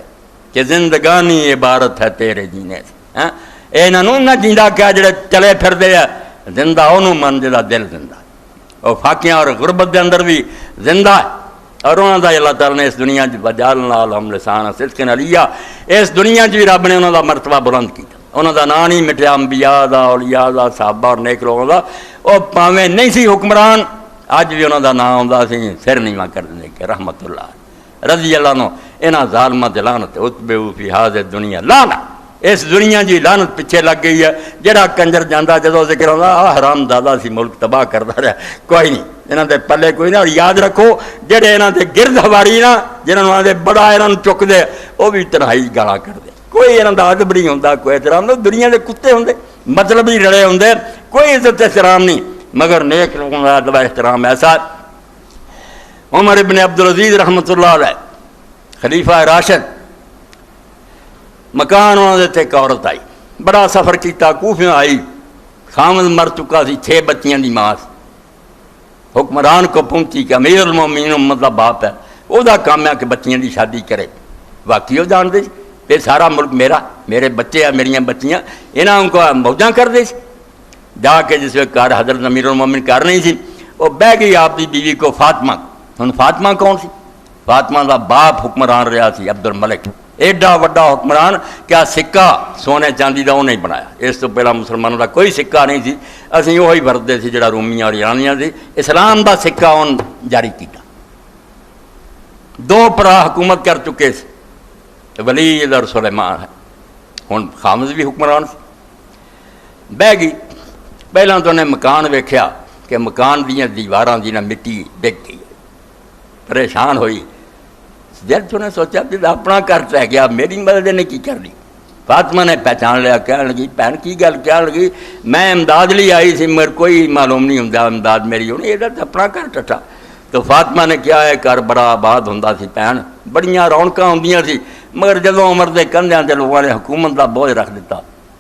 کہ زندگانی عبارت ہے تیرے جینے سے، اے نہ جیندا کیا جڑے چلے پھر دے ہے، زندہ انہوں من جدا دل زندہ، اور فاقیاں اور غربت دے اندر بھی زندہ ہے۔ اور انہوں کا اللہ تعالیٰ نے اس دنیا وجعلنا لہم لسان صدق علیہ، اس دنیا بھی رب نے انہوں کا مرتبہ بلند کیا، انہوں کا نام نہیں مٹیا، انبیاء دا، اولیاء دا، صحابہ اور نیک لوگوں کا، وہ پاویں نہیں سی حکمران، اج بھی انہوں کا نام آتا سی سر نیواں کر دیں کہ رحمت اللہ رضی اللہ عنہ انہاں ظالماں تے لعنت اتبعوا فی ہذہ الدنیا لعنت، اس دنیا جی لعنت پیچھے لگ گئی ہے، جڑا کنجر جانا جدو ذکر آتا حرام دادا سی ملک تباہ کرتا رہا، کوئی نہیں یہاں دے پلے کوئی نہ، اور یاد رکھو جڑے یہاں دے گرد ہواری نا جنہوں نے بڑا یہاں چک دے وہ بھی تنہائی گالا کر دے، کوئی یہاں کا ادب نہیں ہوتا، کوئی احترام نہیں، دنیا کے کتے ہوں مطلب ہی رڑے ہوں، کوئی عزت احترام نہیں، مگر نیک لوگوں کا ادب احترام ایسا۔ عمر ابن عبدالعزیز رحمۃ اللہ علیہ خلیفہ راشد، مکان انہوں نے ایک عورت آئی، بڑا سفر کیتا، کوفے آئی، خامد مر چکا سی، 6 بچیاں دی ماں، حکمران کو پہنچی کہ امیر المومنین امت دا باپ ہے، وہ دا کام ہے کہ بچیاں دی شادی کرے، واقعی وہ جان دے یہ سارا ملک میرا، میرے بچے ہیں، میریاں بچیاں، انہوں کو موجاں کر دے، جا کے جس وقت کار حضرت امیر المومنین کر نہیں سی، وہ بہ گئی آپ دی بیوی کو فاطمہ، ہن فاطمہ کون سی؟ فاطمہ دا باپ حکمران رہا سی عبد الملک، ایڈا وڈا حکمران، کیا سکہ سونے چاندی دا وہ نہیں بنایا، اس تو پہلا مسلمانوں دا کوئی سکہ نہیں سی، اسی وہی ورتے سی جڑا رومیاں اور ایرانیاں سی، اسلام دا سکہ ان جاری کیتا، 2 پرا حکومت کر چکے سی، ولید اور سلیمان ہے، ہن خامد بھی حکمران سی، بہ گئی، پہلا تو انہیں مکان ویکھیا کہ مکان دیاں دیواراں دی نہ مٹی ڈگ گئی، پریشان ہوئی، جب انہیں سوچا کہ اپنا گھر رہ گیا، میری مدد نے کی کر لی، فاطمہ نے پہچان لیا، کہنے لگی بہن کی گل، کہنے لگی میں امداد لی آئی سی، مگر کوئی معلوم نہیں ہوں امداد میری ہونی، یہ اپنا گھر ٹٹا، تو فاطمہ نے کیا ہے گھر بڑا آباد ہوں سی، بہن بڑیاں رونقاں ہوں سی، مگر جدوں عمر دے کندھیاں تے لوگوں نے حکومت دا بوجھ رکھ دیتا،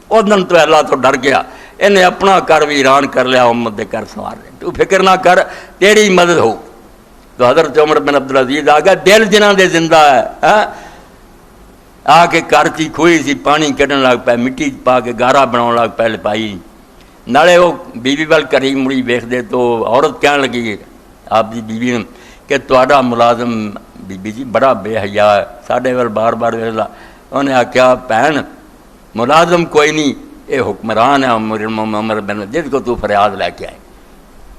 اس دن تو اللہ تو ڈر گیا، انہیں اپنا گھر ویران کر لیا، امت دے گھر سنوار لے، تو فکر نہ کر تیری مدد ہو۔ تو حضرت عمر بن عبدالعزیز آ گیا، دل جنہاں دے زندہ ہے، آ کے گھر کی کھوئی سی، پانی کھڈن لگ پے، مٹی پا کے گارا بناؤ لگ پے پائی، نالے وہ بیوی وال کری مڑی ویکھ دے تو عورت کہن لگی آپ دی بیوی نے کہ تہاڈا ملازم بی بی جی بڑا بے حیا ہے، ساڈے وال بار بار ویکھدا، انہیں آخیا بہن ملازم کوئی نہیں، یہ حکمران ہے عمر بن جس کو تو فریاد لے کے آئے،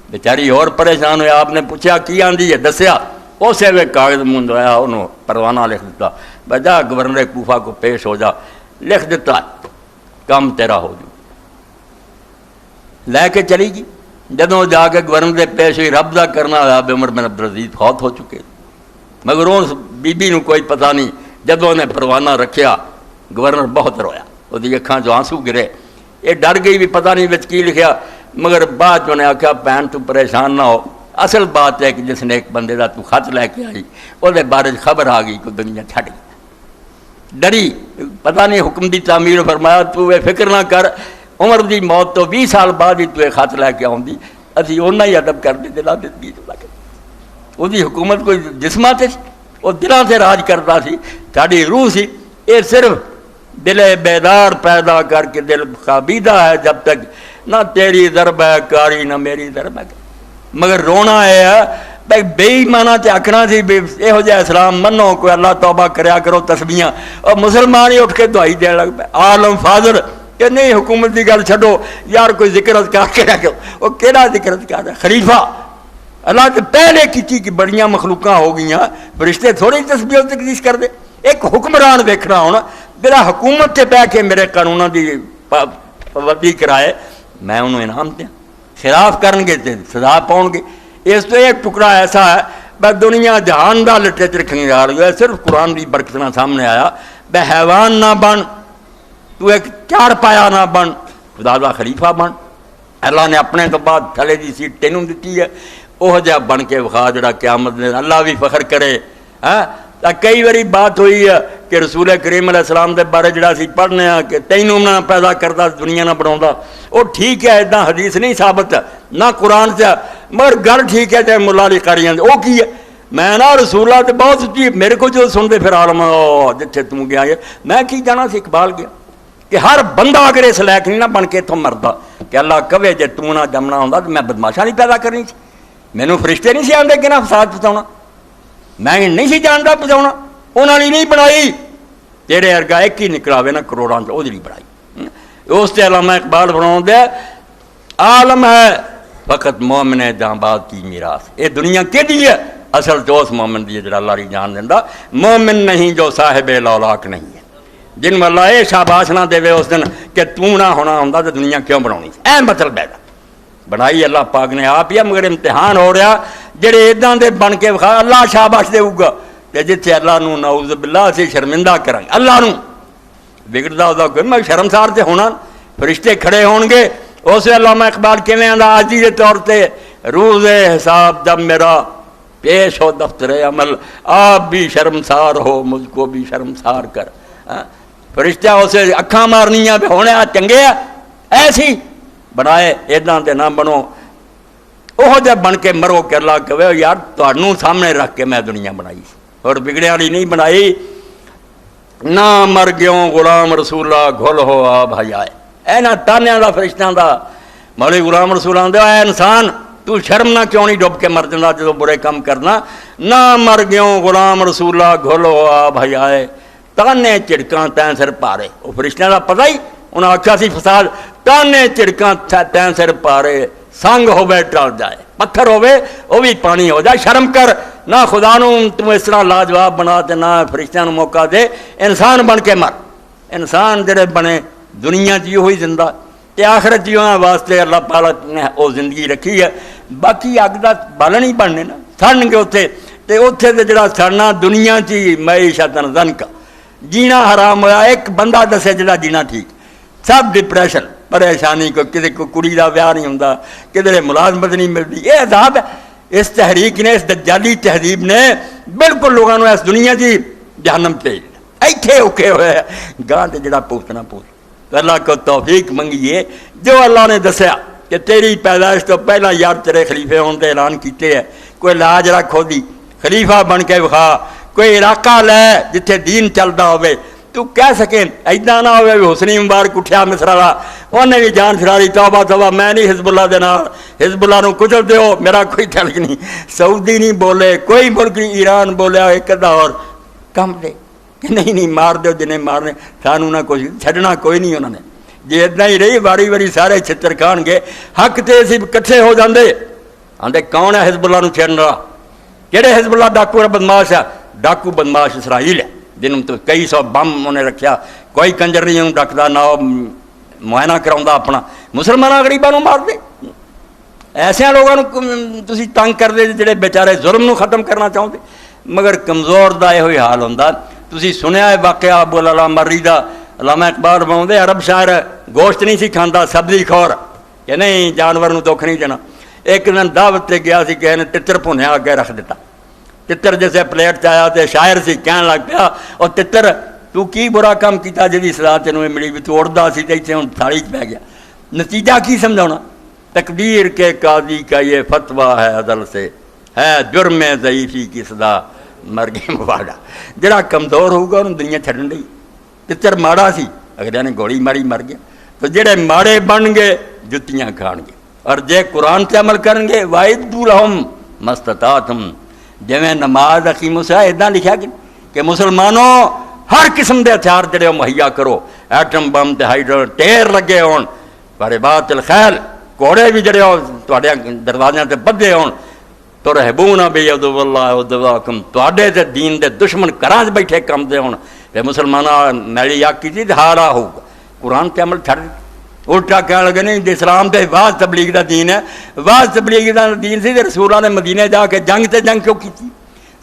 بیچاری اور پریشان ہویا، آپ نے پوچھا کی آندی ہے، دسیا، اسے وے کاغذ منہ دھویا، انہوں پروانہ لکھ دیتا، بجا گورنر کوفہ کو پیش ہو جا، لکھ دیتا کام تیرا ہو جو، لے کے چلی گی، جدوں جا کے گورنر پیش ہوئی، رب دا کرنا ہوا، عمر بن عبدالعزیز فوت ہو چکے، مگر اس بی بی نو کوئی پتہ نہیں، جدوں نے پروانہ رکھیا گورنر بہت رویا، وہ دی اکھاں جو آنسو گرے، یہ ڈر گئی بھی پتہ نہیں وچ کی لکھیا، مگر بعد جو نے آخیا بہن تو پریشان نہ ہو، اصل بات ہے کہ جس نے ایک بندے دا تو خط لے کے آئی، وہ دے بارے خبر آ گئی کہ دنیا چھڑ گئی، ڈری، پتہ نہیں حکم دی تعمیر، فرمایا تو اے فکر نہ کر، عمر دی موت تو 20 سال بعد ہی تو ایک خط لے کے آؤں، اسی اُنہ ہی ادب کر دے دلا دیتی، وہ دی حکومت کوئی جسمات سی، وہ دلاں سے راج کرتا سی، ساڑی روح سی، یہ صرف دل بیدار پیدا کر کے دل خابیدہ ہے جب تک، نہ تیری ضرب ہے کاری نہ میری ضرب ہے، مگر رونا ہے بھائی بے ایمانہ تے آکھنا سی یہ ہو جائے اسلام منو، کوئی اللہ توبہ کریا کرو تسبیحاں، اور مسلمان ہی اٹھ کے دعائی دین لگ پے، عالم فاضل کہ نہیں حکومت دی گل چھڈو یار، کوئی ذکر اذکار کریا کرو، وہ کیڑا ذکر اذکار ہے، خلیفہ اللہ کے پہلے کی کہ بڑیاں مخلوقاں ہو گئیاں، فرشتے تھوڑی تسبیح و تقدیس کر دے، ایک حکمران دیکھنا ہونا بلا حکومت تے بہ کے میرے قانوناں دی پابندی کرائے، میں انہوں انعام دیا، خلاف کرن گے تے سزا پاؤں گے، اس تو ایک ٹکڑا ایسا ہے بے دنیا جہان دا لٹریچر خنگار گیا، صرف قرآن کی برکت نہ سامنے آیا، بے حیوان نہ بن، تو ایک چار پایا نہ بن، خدا دا خلیفہ بن، اللہ نے اپنے تو بعد تھلے دی سیٹ تینوں دیتی ہے، وہ جہاں بن کے وخا جڑا قیامت نے اللہ بھی فخر کرے، کئی باری بات ہوئی ہے کہ رسول کریم علیہ السلام دے بارے جڑا سی پڑھنے ہیں کہ تینوں نہ پیدا کرتا دنیا نہ بناؤں، وہ ٹھیک ہے، اتنا حدیث نہیں ثابت ہے نہ قرآن سے، مگر گل ٹھیک ہے جائے ملا علی قاریاں وہ کی ہے، میں نا رسول اللہ بہت سچی، میرے کو جو سنتے پھر عالم جتھے تم گیا ہے، میں کی جانا سی اقبال گیا کہ ہر بندہ اگر اس لائق نہیں نہ بن کے اتوں مردا کہ اللہ کہے جے تو نہ جمنا ہوں تو میں بدماشا نہیں پیدا کرنی سی، مینوں فرشتے نہیں سی آندے کہ نہ فساد پھساؤنا، میں نہیں سی جانتا بچاؤنا، انہوں نے نہیں بنائی، تیرے ارگا ایک ہی نکلاوے نا کروڑاں وہ نہیں بنائی۔ اس سے علامہ اقبال فرماؤں دے عالم ہے فقط مومن جانباز کی میراث، یہ دنیا کے لیے اصل تو اس مومن دی جڑا اللہ ری جان دینا، مومن نہیں جو صاحب لولاک نہیں ہے، جن میں اللہ یہ شاباش نہ دے اس دن کہ تو نہ ہونا ہوں تو دنیا کیوں بناونی، اے مطلب ہے بنائی اللہ پاک نے آپ ہی، مگر امتحان ہو رہا جڑے اداں دے بن کے وکھا اللہ شاباش دے گا، تے جتھے اللہ نو نعوذ باللہ اسی شرمندہ کریں گے اللہ نو بگڑدا ہوتا کوئی، میں شرمسار تے ہونا، فرشتے کھڑے ہون گے، اس علامہ اقبال کیویں آندا عاجزی دے طور تے روز حساب جب میرا پیش ہو دفتر عمل، آپ بھی شرمسار ہو مجھ کو بھی شرمسار کر، فرشتہ اسے اکھاں مارنیاں پہ ہونے چنگے ایسی بنائے، اداں دے نہ بنو، وہ جب بن کے مرو کہ اللہ کہے یار تانوں سامنے رکھ کے میں دنیا بنائی اور بگڑے والی نہیں بنائی، نہ مر گیوں غلام رسولہ گھل ہو آ بھائی آئے، اے نہ تانیاں دا فرشتیاں دا مولی غلام رسول آندے اے انسان تو شرم نہ کیوں نہیں ڈب کے مر جانا جدو برے کام کرنا، نہ مر گیوں غلام رسولہ گھل ہو آ بھائی آئے، تانے چڑکاں تین سر پارے، وہ فرشتیاں دا پتہ ہی انہاں آکھیا سی فساد، تانے چڑکاں تین سر پارے، سنگ ہوئے ٹل جائے، پتھر ہوئے وہ بھی پانی ہو جائے، شرم کر، نہ خدا نو تم اس طرح لاجواب بنا تے نہ فرشتیاں نو موقع دے، انسان بن کے مر، انسان جڑے بنے دنیا جی ہوئی زندہ تے آخرت جی ہونا واسطے اللہ پاک نے وہ زندگی رکھی ہے، باقی اگ دا بالن ہی بننے نا، سڑن گے اتنے تے اتنے تے جڑا سڑنا دنیا چی معیشت ضنکا، جینا حرام ہوا، ایک بندہ دسے جڑا جینا ٹھیک، سب ڈپریشن پریشانی، کو کدے کو کڑی دا ویاہ نہیں ہوندا، کدھر ملازمت نہیں ملتی، یہ عذاب ہے، اس تحریک نے، اس دجالی تہذیب نے بالکل لوگوں نے اس دنیا کی جہنم بھیج دیا، ایتھے اوکھے ہوئے گاں تے جڑا پوچھنا پوچھ، اللہ کو توفیق منگیے، جو اللہ نے دسیا کہ تیری پیدائش تو پہلا یار تیرے خلیفے ہونے تے اعلان کیتے ہے، کوئی لاج رکھ ہو دی خلیفہ بن کے وکھا، کوئی علاقہ لے جتھے دین چلدا ہوئے، تو کہہ سکیں ایدہ نہ ہوئے حسنی مبارک اٹھیا مصر والا، انہیں بھی جان چھڑاری توبہ توبہ میں نہیں حزب اللہ دے نال، حزب اللہ نو کچل دیو میرا کوئی تعلق نہیں، سعودی نہیں بولے، کوئی ملک نہیں، ایران بولیا ایک ادا اور کم دے کہ نہیں مار دیو جنہیں مارنے، سانو نہ کوئی چھڑنا کوئی نہیں انہوں نے، جی اتنا ہی رہی واری واری سارے چھتر کھان گے، حق تے اسی کٹھے ہو جاندے، آندے کون ہے حزب اللہ نو چھڑن رہا، کہڑے حزب اللہ ڈاکو اور بدماش ہے، ڈاکو بدماش اسرائیل ہے، جنہوں تو کئی سو بم انہیں رکھیا، کوئی کنجر نہیں انہوں ڈکتا، نہ معائنہ کراؤں اپنا، مسلمانہ غریبانوں مار دے، ایسے لوگوں تسی تنگ کر دے جڑے بیچارے ظلم نو ختم کرنا چاہتے، مگر کمزور دا یہ ہوئی حال ہوندہ، تسی سنیا ہے واقعہ ابو العلا مری دا، علامہ اقبال بناؤں عرب شاعر گوشت نہیں سی کھاندا، سبزی خور کہ نہیں جانور نو دکھ نہیں دینا، ایک دن دعوت تے گیا سی کہ نے تتر بھنیا اگے رکھ دیتا، تتر جیسے پلیٹ چایا تے شاعر سی کہن لگ پیا، اور تتر تو کی برا کام کیتا جدی سزا تینوں ملی بھی، تو اڑدا سی تے ایتھے ہن تھالی چ پہ گیا، نتیجہ کی سمجھاؤنا، تقدیر کے قاضی کا یہ فتویٰ ہے عدل سے، ہے جرم ضعیفی کی سزا مرگے مواڈا، جڑا کمزور ہوگا انہوں دنیا چھڑن دی، تتر ماڑا سی اگلے نے گولی ماری مر گیا، تو جڑے ماڑے بن گے جتیاں کھان گے، اور جے قرآن سے عمل کریں گے وَإِدُّ لَهُمْ مَا اسْتَطَعْتُمْ، جویں نماز حکیم سے اداں لکھا کہ مسلمانوں ہر قسم دے ہتھیار جڑے مہیا کرو، ایٹم بم تے ہائیڈرو ٹیر لگے ہون، وَرِبَاطِ الْخَيْلِ گھوڑے بھی جڑے تواڈے دروازیاں تے بدھے ہون، تُرْهِبُونَ بِعَدُوِّ اللَّهِ وَعَدُوَّكُمْ، تواڈے تے دین دے دشمن گھراں وچ بیٹھے کم دے ہون، تے مسلماناں میری آ کیتی تے ہارا ہوگا، قرآن تے عمل چھڑ الٹا کہنے لگے نہیں اسلام تے واز تبلیغ دا دین ہے، واز تبلیغ دا دین سی تے رسولاں نے مدینے جا کے جنگ تے جنگ کیوں کیتی،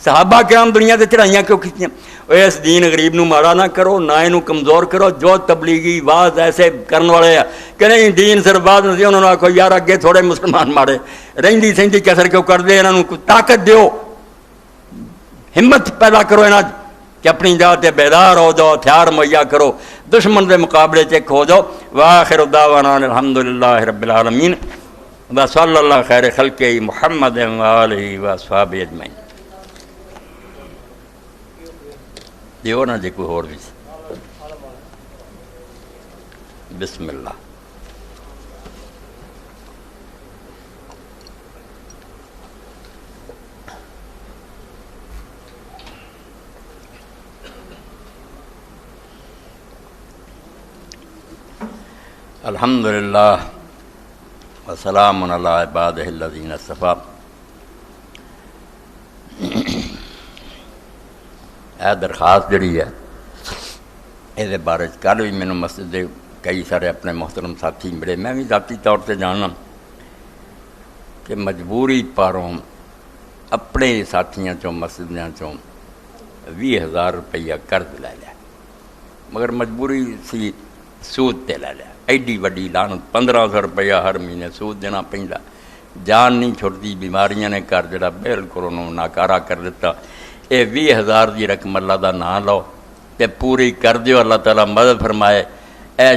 صحابہ کرام دنیا تے چڑھائیاں کیوں کیتیاں، اس دین غریب نو ماڑا نہ کرو، نہ اینو کمزور کرو، جو تبلیغی واز ایسے کرن والے ہیں کہ نہیں دین صرف واز نہیں، انہوں نے آکھو یار اگے تھوڑے مسلمان ماڑے رہندی سہندی کسر کیوں کر دے، انہاں نو طاقت دیو، ہمت پیدا کرو انہاں کہ اپنی جگہ تے بیدار ہو جاؤ، ہتھیار مہیا کرو، دشمن دے مقابلے چیک ہو جاؤ، وآخر دعوانا الحمدللہ رب العالمین وصلی اللہ خیر خلق محمد وآلہ وصحبہ اجمعین۔ دیو نا جی کوئی اور بھی بسم اللہ۔ الحمدللہ وسلام علی عبادہ الذین اصطفیٰ۔ یہ درخواست جڑی ہے یہ بارے کل بھی مینوں مسجد دے کئی سارے اپنے محترم ساتھی ملے، میں بھی ذاتی طور سے جاننا کہ مجبوری پاروں اپنے ساتھیاں چوں مسجدیاں چوں 20,000 روپیہ قرض لے لیا، مگر مجبوری سی سود تے لے لیا، ایڈی وڈی لعنت 1500 روپیہ ہر مہینے سود دینا پیندا، جان نہیں چھڑتی، بیماریاں نے کر جڑا بالکل انہوں ناکارہ کر دیتا۔ یہ 20,000 دی رقم اللہ دا نام لو تے پوری کر دیو، اللہ تعالیٰ مدد فرمائے۔ اے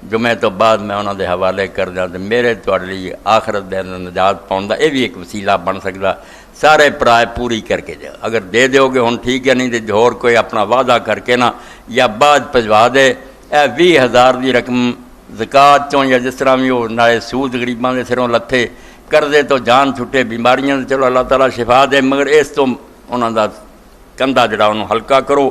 جمعے تو بعد میں انہوں دے حوالے کر دیا تے میرے تواڈے لئی آخرت دے نجات پاؤں دا یہ بھی ایک وسیلہ بن سکتا۔ سارے پرائے پوری کر کے جاؤ، اگر دے دیو گے ہن ٹھیک ہے، نہیں تے جو اور کوئی اپنا وعدہ کر کے نا یا بعد پجوا دے۔ اے 20,000 دی رقم زکوٰۃ چوں یا جس طرح بھی ہو، نالے سود غریباں دے سروں لتھے کر دے تو جان چھٹے، بیماریاں دے چلو اللہ تعالیٰ شفا دے، مگر اس تو انہاں دا کندھا جڑا انہوں ہلکا کرو۔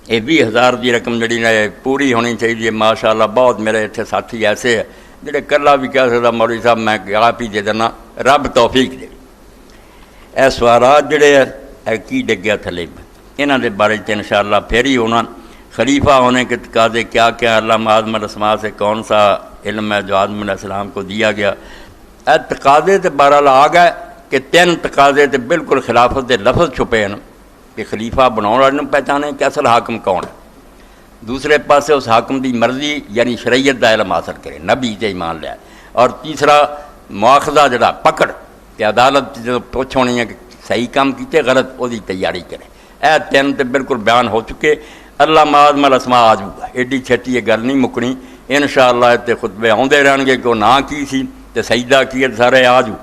یہ 20,000 دی رقم جڑی ہے پوری ہونی چاہیے۔ ماشاءاللہ بہت میرے اتنے ساتھی ایسے ہیں جڑے کلا بھی کہہ سکتا مولوی صاحب میں آپ ہی دے دینا، رب توفیق دے۔ اے سوالات جڑے ہے کی ڈگیا تھلے انہاں دے بارے انشاءاللہ پھر ہی ہونا۔ خلیفہ ہونے کے تقاضے کیا کیا، علامہ آدم علیہ السلام سے کون سا علم ہے جو آدم علیہ السلام کو دیا گیا۔ اے تقاضے تے بہرحال آ گئے کہ 3 تقاضے تے بالکل خلافت دے لفظ چھپے ہیں کہ خلیفہ بناؤ والے پہچانے کہ اصل حاکم کون ہے، دوسرے پاسے اس حاکم دی مرضی یعنی شریعت دا علم حاصل کرے، نبی تے ایمان لے، اور تیسرا مواخذہ جڑا پکڑ کہ عدالت جو پوچھ ہونی ہے کہ صحیح کام کیتے غلط وہ دی تیاری کرے۔ اے 3 تے بالکل بیان ہو چکے۔ اللہ معاذ الاسماء آ جاؤگا، ایڈی چھٹی یہ گل نہیں مکنی، انشاءاللہ تے خطبے آندے رہن گے کہ وہ نہ کی سی تے سجدہ کیے سارے آ جاؤ،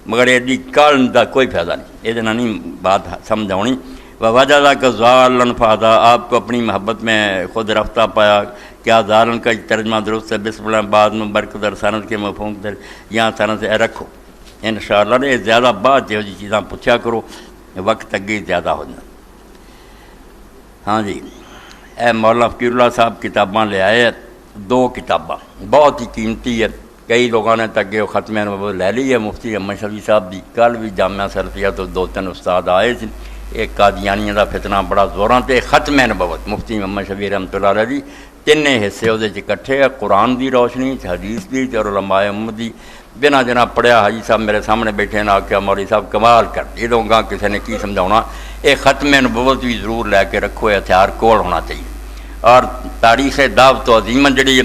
مگر ایڈی کال دا کوئی فائدہ نہیں، یہ نہیں بات سمجھ آنی۔ وجہ کا ضالن فادا، آپ کو اپنی محبت میں خود رفتہ پایا۔ کیا ضالن کا ترجمہ درست ہے؟ بسم اللہ بعد میں برکت اور سند کے مفہوم در یہاں سند سے رکھو انشاءاللہ نے زیادہ بات جو جی چیزاں پوچھا کرو، وقت اگے زیادہ ہو جائے۔ ہاں جی، اے مولانا فقیر اللہ صاحب کتاباں لے آئے، 2 کتاباں بہت ہی قیمتی ہے، کئی لوگوں نے تک وہ ختم نبوت لے لی ہے، مفتی احمد شفیع صاحب دی کل بھی جامعہ سلفیہ تو 2-3 استاد آئے تھے۔ ایک قادیانیہ دا فتنہ بڑا زوراں تے ختم نبوت مفتی محمد شفیع رحمۃ اللہ علیہ دی 3 حصے وہ اکٹھے، قرآن دی روشنی، حدیث دی اور علماء امت دی۔ بنا جناب پڑھیا حاجی صاحب میرے سامنے بیٹھے نے آکھیا مولوی صاحب کمال کر یہ دوں گا، کسی نے کی سمجھاؤنا، ایک ختم نبوت بھی ضرور لے کے رکھو، ہتھیار کول ہونا چاہیے۔ اور تاریخ دعوت و عظیمہ جڑی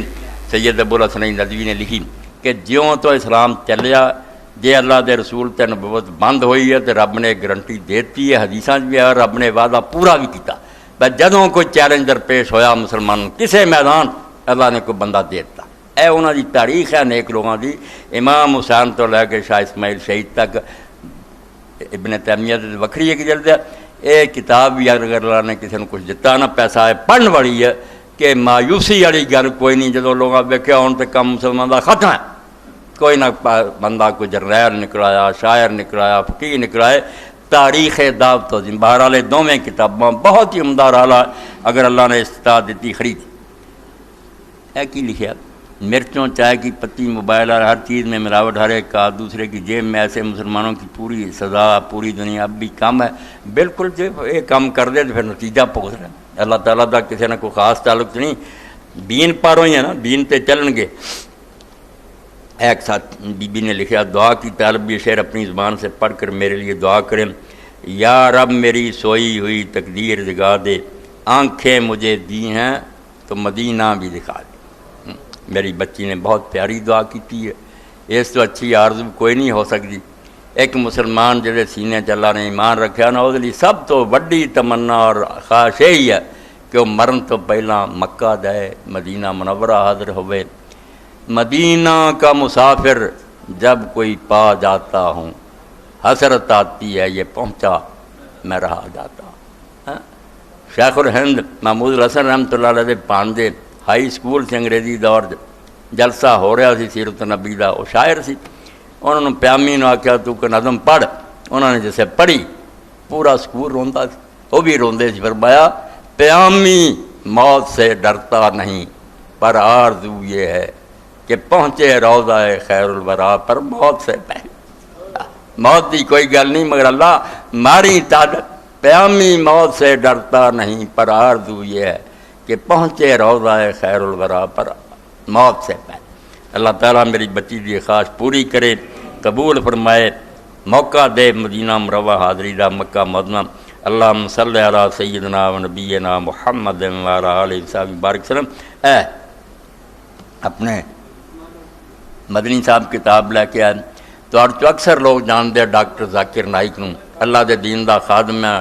سید ابوالحسن ندوی نے لکھی کہ جیوں تو اسلام چلیا، جے اللہ دے رسول تے نبوت بند ہوئی ہے تو رب نے گارنٹی دیتی ہے، حدیثاں بھی ہے، رب نے وعدہ پورا بھی کیتا۔ بس جدوں کوئی چیلنج درپیش ہویا مسلمان کسے میدان، اللہ نے کوئی بندہ دیتا۔ اے انہاں دی تاریخ ہے نیک لوگاں دی، امام حسین تو لے کے شاہ اسماعیل شہید تک، ابن تیمیہ دی وکھری ایک جلد ہے۔ یہ کتاب بھی اگر اللہ نے کسی نے کچھ دیتا نا پیسہ ہے پڑھن والی ہے کہ مایوسی والی گل کوئی نہیں، جدوں لوگاں ویکھیا ہن تے کم مسلمان دا ختم ہے، کوئی نہ بندہ کوئی جرنیل نکلایا، شاعر نکلایا، فقیہ نکلائے، تاریخ دعوت و عظیم۔ بہرحال دونوں کتاباں بہت ہی عمدہ رالا، اگر اللہ نے استطاعت دیتی خرید۔ اے کی لکھیا، مرچوں چائے کی پتی موبائل اور ہر چیز میں ملاوٹ، ہر ایک کا دوسرے کی جیب میں، ایسے مسلمانوں کی پوری سزا پوری دنیا اب بھی کم ہے۔ بالکل جو یہ کام کر دے تو پھر نتیجہ بھگت رہا ہے۔ اللہ تعالیٰ دا کسی نے کوئی خاص تعلق نہیں، دین پاروں ہی ہے نا، دین تے چلن گے۔ ایک ساتھ بی بی نے لکھا، دعا کی طالب یہ شعر اپنی زبان سے پڑھ کر میرے لیے دعا کریں۔ یا رب میری سوئی ہوئی تقدیر جگا دے، آنکھیں مجھے دی ہیں تو مدینہ بھی دکھا دے۔ میری بچی نے بہت پیاری دعا کی ہے، اس تو اچھی آرزو کوئی نہیں ہو سکتی۔ ایک مسلمان جڑے سینے چ اللہ نے ایمان رکھا نا، وہ سب تو وڈی تمنا اور خواہش یہی ہے کہ وہ مرن تو پہلا مکہ جائے، مدینہ منورہ حاضر ہوئے۔ مدینہ کا مسافر جب کوئی پا جاتا ہوں، حسرت آتی ہے یہ پہنچا میں رہا جاتا۔ شیخ الہند محمود الحسن رحمۃ اللہ علیہ پانڈے ہائی سکول سے انگریزی دور جلسہ ہو رہا سی سیرت نبی دا، وہ شاعر سی، انہوں نے پیامی نے آخیا تو کہ نظم پڑھ، انہوں نے جیسے پڑھی پورا سکول روندا سی، وہ بھی روندے سی۔ فرمایا پیامی موت سے ڈرتا نہیں، پر آرزو یہ ہے کہ پہنچے روضہ خیر الورا پر موت سے پہلے۔ موت کی کوئی گل نہیں، مگر اللہ ماری طاقت پیامی موت سے ڈرتا نہیں، پر آرزو یہ ہے کہ پہنچے روضہ خیر الورا پر موت سے پہلے۔ اللہ تعالیٰ میری بچی کی خواہش پوری کرے، قبول فرمائے، موقع دے مدینہ مروا حاضری دا مکہ مدینہ۔ اللہم صلی علی سیدنا و نبینا محمد و علی آلہ وصحبہ بارک وسلم۔ اپنے مدنی صاحب کتاب لے کے آئے تو اکثر لوگ جانتے ہیں ڈاکٹر ذاکر نائک نوں، اللہ دے دین دا خادم ہے،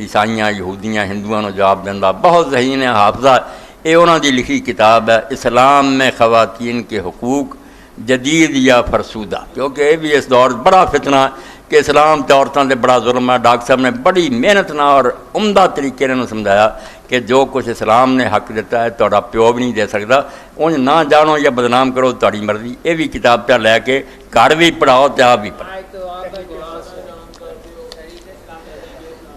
عیسائیاں یہودیاں ہندوؤں نوں جواب دینا، بہت ذہین ہے، حافظہ ہے۔ یہ انہوں دی لکھی کتاب ہے اسلام میں خواتین کے حقوق جدید یا فرسودہ، کیونکہ یہ بھی اس دور بڑا فتنہ ہے کہ اسلام تے عورتوں سے بڑا ظلم ہے۔ ڈاکٹر صاحب نے بڑی محنت نہ اور عمدہ طریقے نے سمجھایا کہ جو کچھ اسلام نے حق دیتا ہے تہاڈا پیو بھی نہیں دے سکتا، انج نہ جانو یا بدنام کرو تہاڈی مرضی۔ یہ بھی کتاب پہ لے کے گھر بھی پڑھاؤ تے آپ بھی پڑھاؤ۔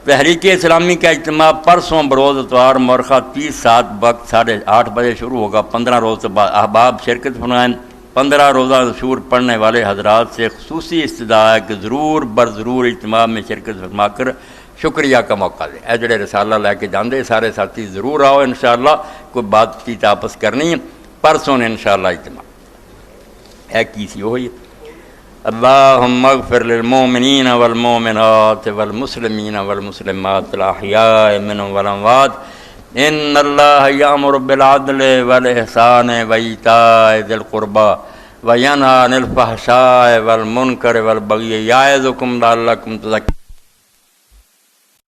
تحریک اسلامی کا اجتماع پرسوں بروز اتوار مورخہ 30/7 وقت 8:30 بجے شروع ہوگا۔ 15 روز بعد احباب شرکت فرمائیں۔ 15 روزہ دستور پڑھنے والے حضرات سے خصوصی استدعا ہے کہ ضرور برضرور اجتماع میں شرکت فرما کر شکریہ کا موقع دیں۔ اے جڑے رسالہ لے کے جاندے سارے ساتھی ضرور آؤ، انشاءاللہ کوئی بات چیت آپس کرنی ہے۔ پرسوں نے انشاءاللہ اجتماع ہے کیسی ہوئی۔ اللہم اغفر للمؤمنین والمؤمنات والمسلمین والمسلمات الاحیاء منهم والاموات ان اللہ یامر بالعدل والاحسان وایتاء ذی القربى وینہی عن الفحشاء والمنکر والبغی یعظکم لعلکم تذکرون۔